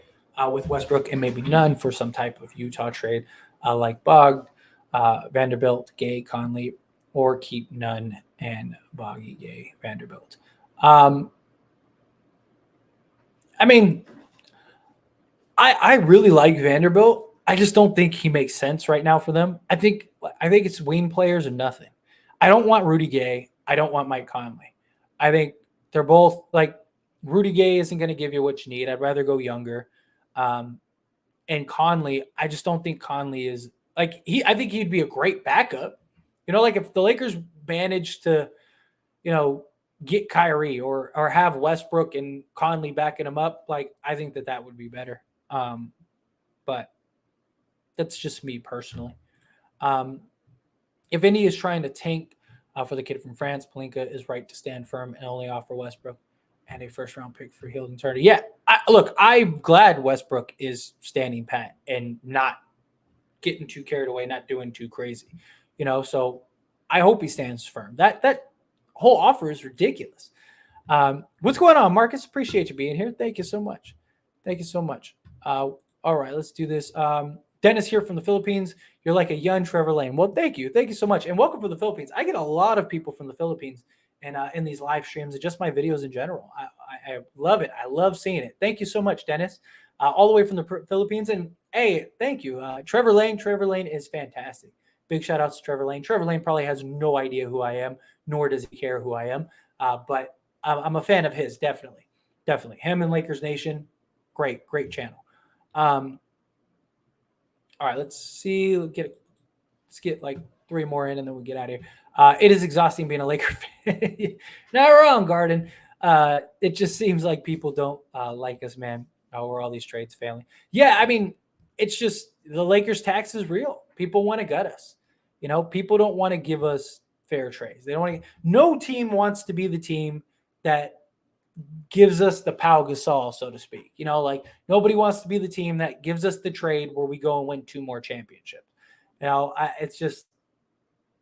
with Westbrook and maybe none for some type of Utah trade like Bog, Vanderbilt, Gay, Conley, or keep none and Boggy, Gay, Vanderbilt. I mean, I really like Vanderbilt. I just don't think he makes sense right now for them. I think it's wing players or nothing. I don't want Rudy Gay. I don't want Mike Conley. I think they're both like Rudy Gay isn't going to give you what you need. I'd rather go younger. And Conley, I just don't think Conley is like I think he'd be a great backup. Like if the Lakers managed to, get Kyrie or have Westbrook and Conley backing him up, like I think that would be better. But that's just me personally. If Indy is trying to tank for the kid from France, Pelinka is right to stand firm and only offer Westbrook and a first-round pick for Hilton Turner. Yeah, I'm glad Westbrook is standing pat and not getting too carried away, not doing too crazy. So I hope he stands firm. That whole offer is ridiculous. What's going on, Marcus? Appreciate you being here. Thank you so much. All right, let's do this. Dennis here from the Philippines. You're like a young Trevor Lane. Well, thank you so much, and welcome from the Philippines. I get a lot of people from the Philippines, and in these live streams and just my videos in general. I love it. I love seeing it. Thank you so much, Dennis, all the way from the Philippines. And hey, thank you, Trevor Lane. Trevor Lane is fantastic. Big shout outs to Trevor Lane. Trevor Lane probably has no idea who I am, nor does he care who I am. But I'm a fan of his, definitely. Him and Lakers Nation, great channel. All right, let's see. Let's get like 3 more in, and then we'll get out of here. It is exhausting being a Laker fan. Not wrong, Garden. It just seems like people don't like us, man. We're all these trades failing. Yeah, I mean, it's just the Lakers tax is real. People want to gut us. People don't want to give us fair trades. They don't want to. No team wants to be the team that gives us the Pau Gasol, so to speak. Like nobody wants to be the team that gives us the trade where we go and win 2 more championships. It's just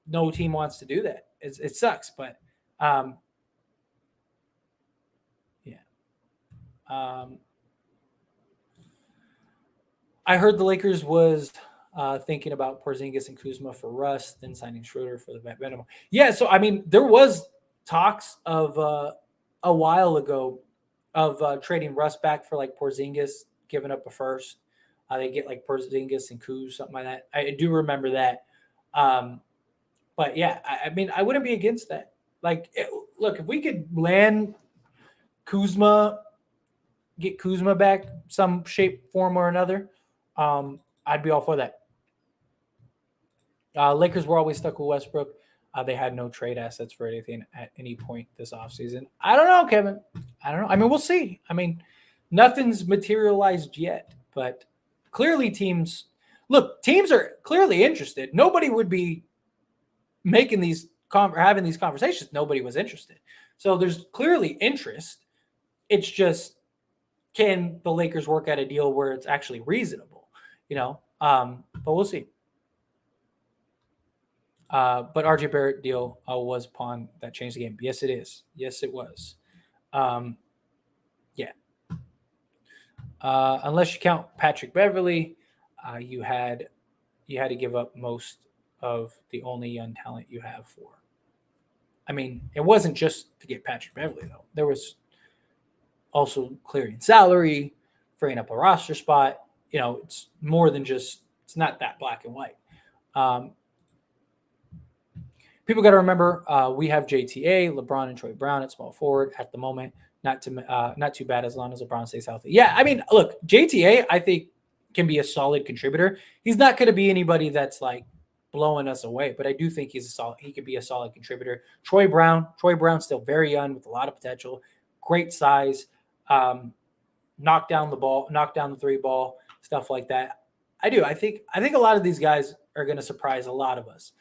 no team wants to do that. It sucks, but yeah. I heard the Lakers was thinking about Porzingis and Kuzma for Russ, then signing Schroeder for the minimum. Yeah, so I mean, there was talks of a while ago of trading Russ back for like Porzingis, giving up a first. They get like Porzingis and Kuz, something like that. I do remember that. But yeah, I mean, I wouldn't be against that. Like, look, if we could land Kuzma, get Kuzma back some shape, form, or another, I'd be all for that. Lakers were always stuck with Westbrook. They had no trade assets for anything at any point this offseason. I don't know, Kevin. I don't know. I mean, we'll see. I mean, nothing's materialized yet, but clearly teams are clearly interested. Nobody would be making these having these conversations. Nobody was interested. So there's clearly interest. It's just, can the Lakers work out a deal where it's actually reasonable? But we'll see. But RJ Barrett deal was a pawn that changed the game. Yes, it is. Yes, it was. Yeah. Unless you count Patrick Beverley, you had to give up most of the only young talent you have for. I mean, it wasn't just to get Patrick Beverley though. There was also clearing salary, freeing up a roster spot. It's more than just. It's not that black and white. People got to remember, we have JTA, LeBron, and Troy Brown at small forward at the moment. Not too bad as long as LeBron stays healthy. Yeah, I mean, look, JTA, I think, can be a solid contributor. He's not going to be anybody that's like blowing us away, but I do think he could be a solid contributor. Troy Brown's still very young with a lot of potential, great size, knock down the three ball, stuff like that. I think a lot of these guys are going to surprise a lot of us.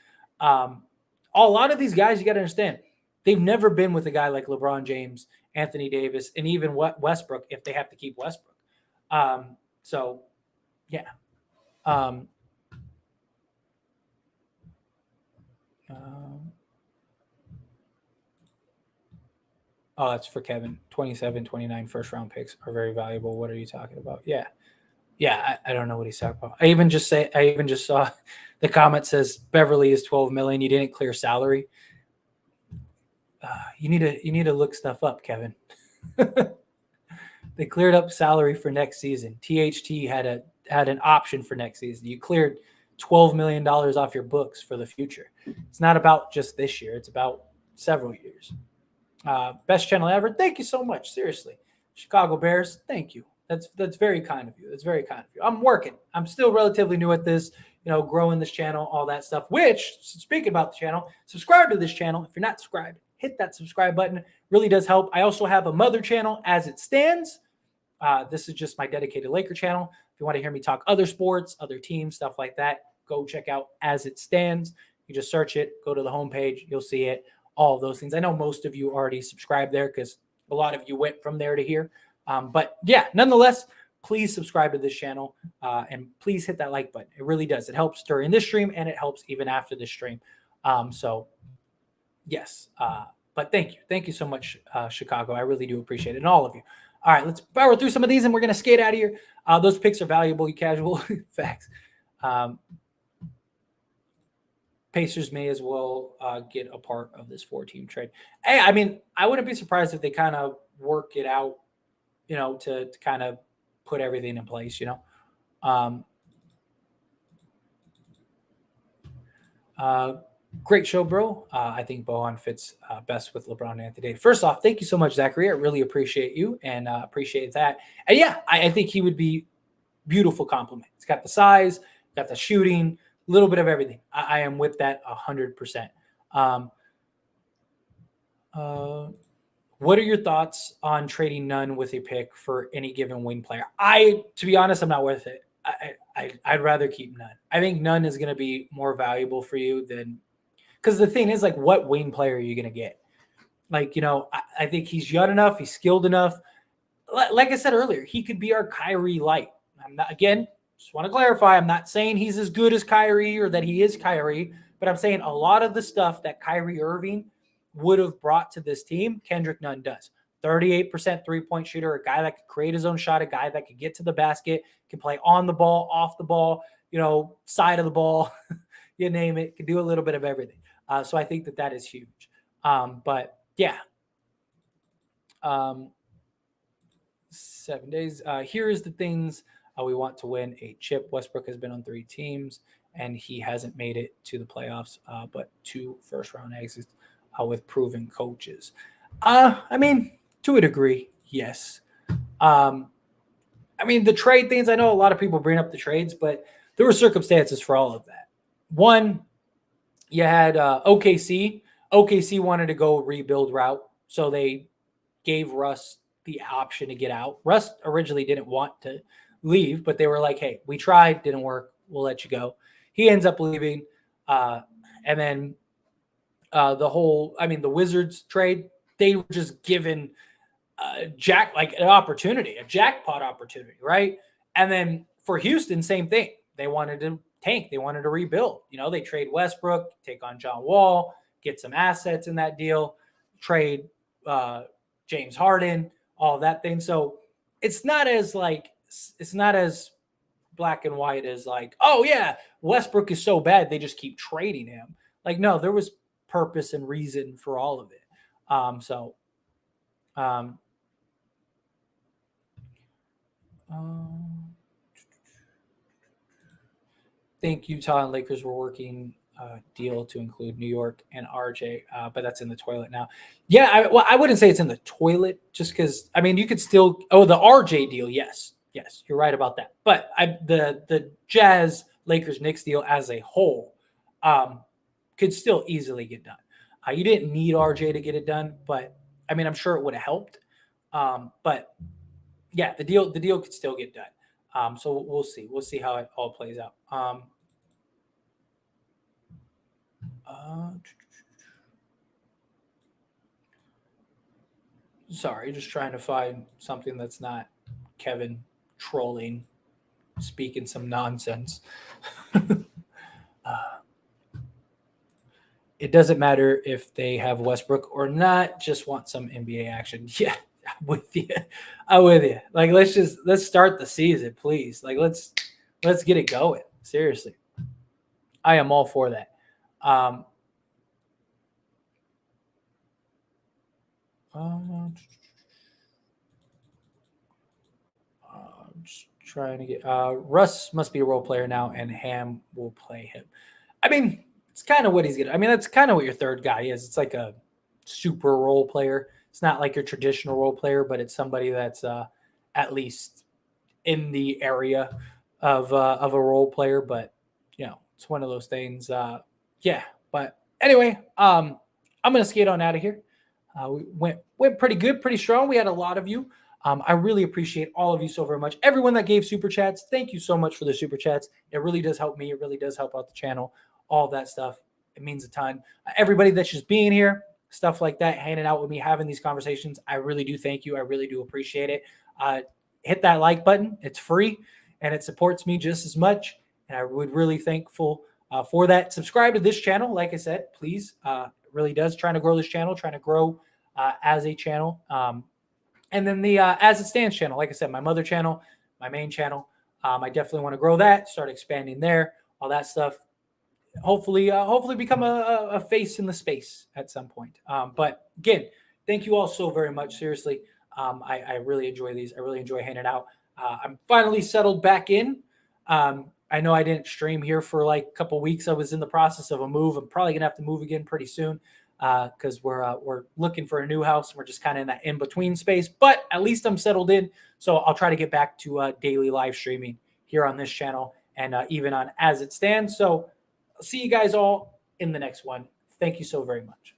A lot of these guys, you got to understand, they've never been with a guy like LeBron James, Anthony Davis, and even Westbrook if they have to keep Westbrook. So, yeah. Oh, that's for Kevin. 27, 29 first-round picks are very valuable. What are you talking about? Yeah. Yeah, I don't know what he's talking about. I even just saw the comment says Beverly is 12 million. You didn't clear salary. You need to look stuff up, Kevin. They cleared up salary for next season. THT had an option for next season. You cleared $12 million off your books for the future. It's not about just this year. It's about several years. Best channel ever. Thank you so much. Seriously. Chicago Bears. Thank you. That's very kind of you. That's very kind of you. I'm working. I'm still relatively new at this, growing this channel, all that stuff. Which, speaking about the channel, subscribe to this channel. If you're not subscribed, hit that subscribe button. Really does help. I also have a mother channel as it stands. This is just my dedicated Laker channel. If you want to hear me talk other sports, other teams, stuff like that, go check out As It Stands. You just search it, go to the homepage, you'll see it, all of those things. I know most of you already subscribed there because a lot of you went from there to here. But yeah, nonetheless, please subscribe to this channel and please hit that like button. It really does. It helps during this stream and it helps even after this stream. So yes, but thank you. Thank you so much, Chicago. I really do appreciate it. And all of you. All right, let's power through some of these and we're going to skate out of here. Those picks are valuable, you casual. Facts. Pacers may as well get a part of this 4-team trade. Hey, I mean, I wouldn't be surprised if they kind of work it out, to kind of put everything in place, Great show, bro. I think Bohan fits best with LeBron and Anthony. First off, thank you so much, Zachary. I really appreciate you and appreciate that. And yeah, I think he would be beautiful compliment. He's got the size, got the shooting, a little bit of everything. I am with that 100%. What are your thoughts on trading Nunn with a pick for any given wing player? To be honest, I'm not worth it. I'd rather keep Nunn. I think Nunn is going to be more valuable for you than, because the thing is, like, what wing player are you going to get? Like, I think he's young enough, he's skilled enough. Like I said earlier, he could be our Kyrie light. I'm not, again, just want to clarify, I'm not saying he's as good as Kyrie or that he is Kyrie, but I'm saying a lot of the stuff that Kyrie Irving would have brought to this team, Kendrick Nunn does. 38% three-point shooter, a guy that could create his own shot, a guy that could get to the basket, can play on the ball, off the ball, side of the ball, you name it, can do a little bit of everything. So I think that is huge. But yeah. 7 days. Here is the things we want to win a chip. Westbrook has been on 3 teams, and he hasn't made it to the playoffs, but 2 first-round exits. with proven coaches. I mean, to a degree, yes. Um, I mean, the trade things, I know a lot of people bring up the trades, but there were circumstances for all of that. One, you had OKC. OKC wanted to go rebuild route, so they gave Russ the option to get out. Russ originally didn't want to leave, but they were like, hey, we tried, didn't work. We'll let you go. He ends up leaving. And then the Wizards trade, they were just given an opportunity, a jackpot opportunity, right? And then for Houston, same thing. They wanted to tank. They wanted to rebuild. They trade Westbrook, take on John Wall, get some assets in that deal, trade James Harden, all that thing. So it's not as black and white as like, oh yeah, Westbrook is so bad they just keep trading him. Like, no, there was purpose and reason for all of it. Think Utah and Lakers were working deal to include New York and RJ, but that's in the toilet now. Yeah, I wouldn't say it's in the toilet just because, I mean, you could still, the RJ deal, yes, you're right about that. But the Jazz, Lakers, Knicks deal as a whole could still easily get done. You didn't need RJ to get it done, but I mean, I'm sure it would have helped. But yeah, the deal could still get done. So we'll see. We'll see how it all plays out. Sorry, just trying to find something that's not Kevin trolling, speaking some nonsense. It doesn't matter if they have Westbrook or not. Just want some NBA action. Yeah, I'm with you. I'm with you. Like, let's start the season, please. Like, let's get it going. Seriously, I am all for that. Just trying to get Russ must be a role player now, and Ham will play him. I mean, it's kind of what he's gonna. I mean, that's kind of what your third guy is. It's like a super role player. It's not like your traditional role player, but it's somebody that's at least in the area of a role player. But it's one of those things. Yeah. But anyway, I'm gonna skate on out of here. We went pretty good, pretty strong. We had a lot of you. I really appreciate all of you so very much. Everyone that gave super chats, thank you so much for the super chats. It really does help me. It really does help out the channel. All that stuff. It means a ton. Everybody that's just being here, stuff like that, hanging out with me, having these conversations, I really do thank you. I really do appreciate it. Hit that like button. It's free, and it supports me just as much. And I would really thankful for that. Subscribe to this channel. Like I said, please. It really does. Trying to grow this channel, trying to grow as a channel. And then the As It Stands channel, like I said, my mother channel, my main channel. I definitely want to grow that, start expanding there, all that stuff. Hopefully become a face in the space at some point. But again, thank you all so very much. Seriously, I really enjoy these. I really enjoy hanging out. I'm finally settled back in. I know I didn't stream here for like a couple weeks. I was in the process of a move. I'm probably gonna have to move again pretty soon because we're looking for a new house. We're just kind of in that in between space, but at least I'm settled in. So I'll try to get back to daily live streaming here on this channel and even on As It Stands. So I'll see you guys all in the next one. Thank you so very much.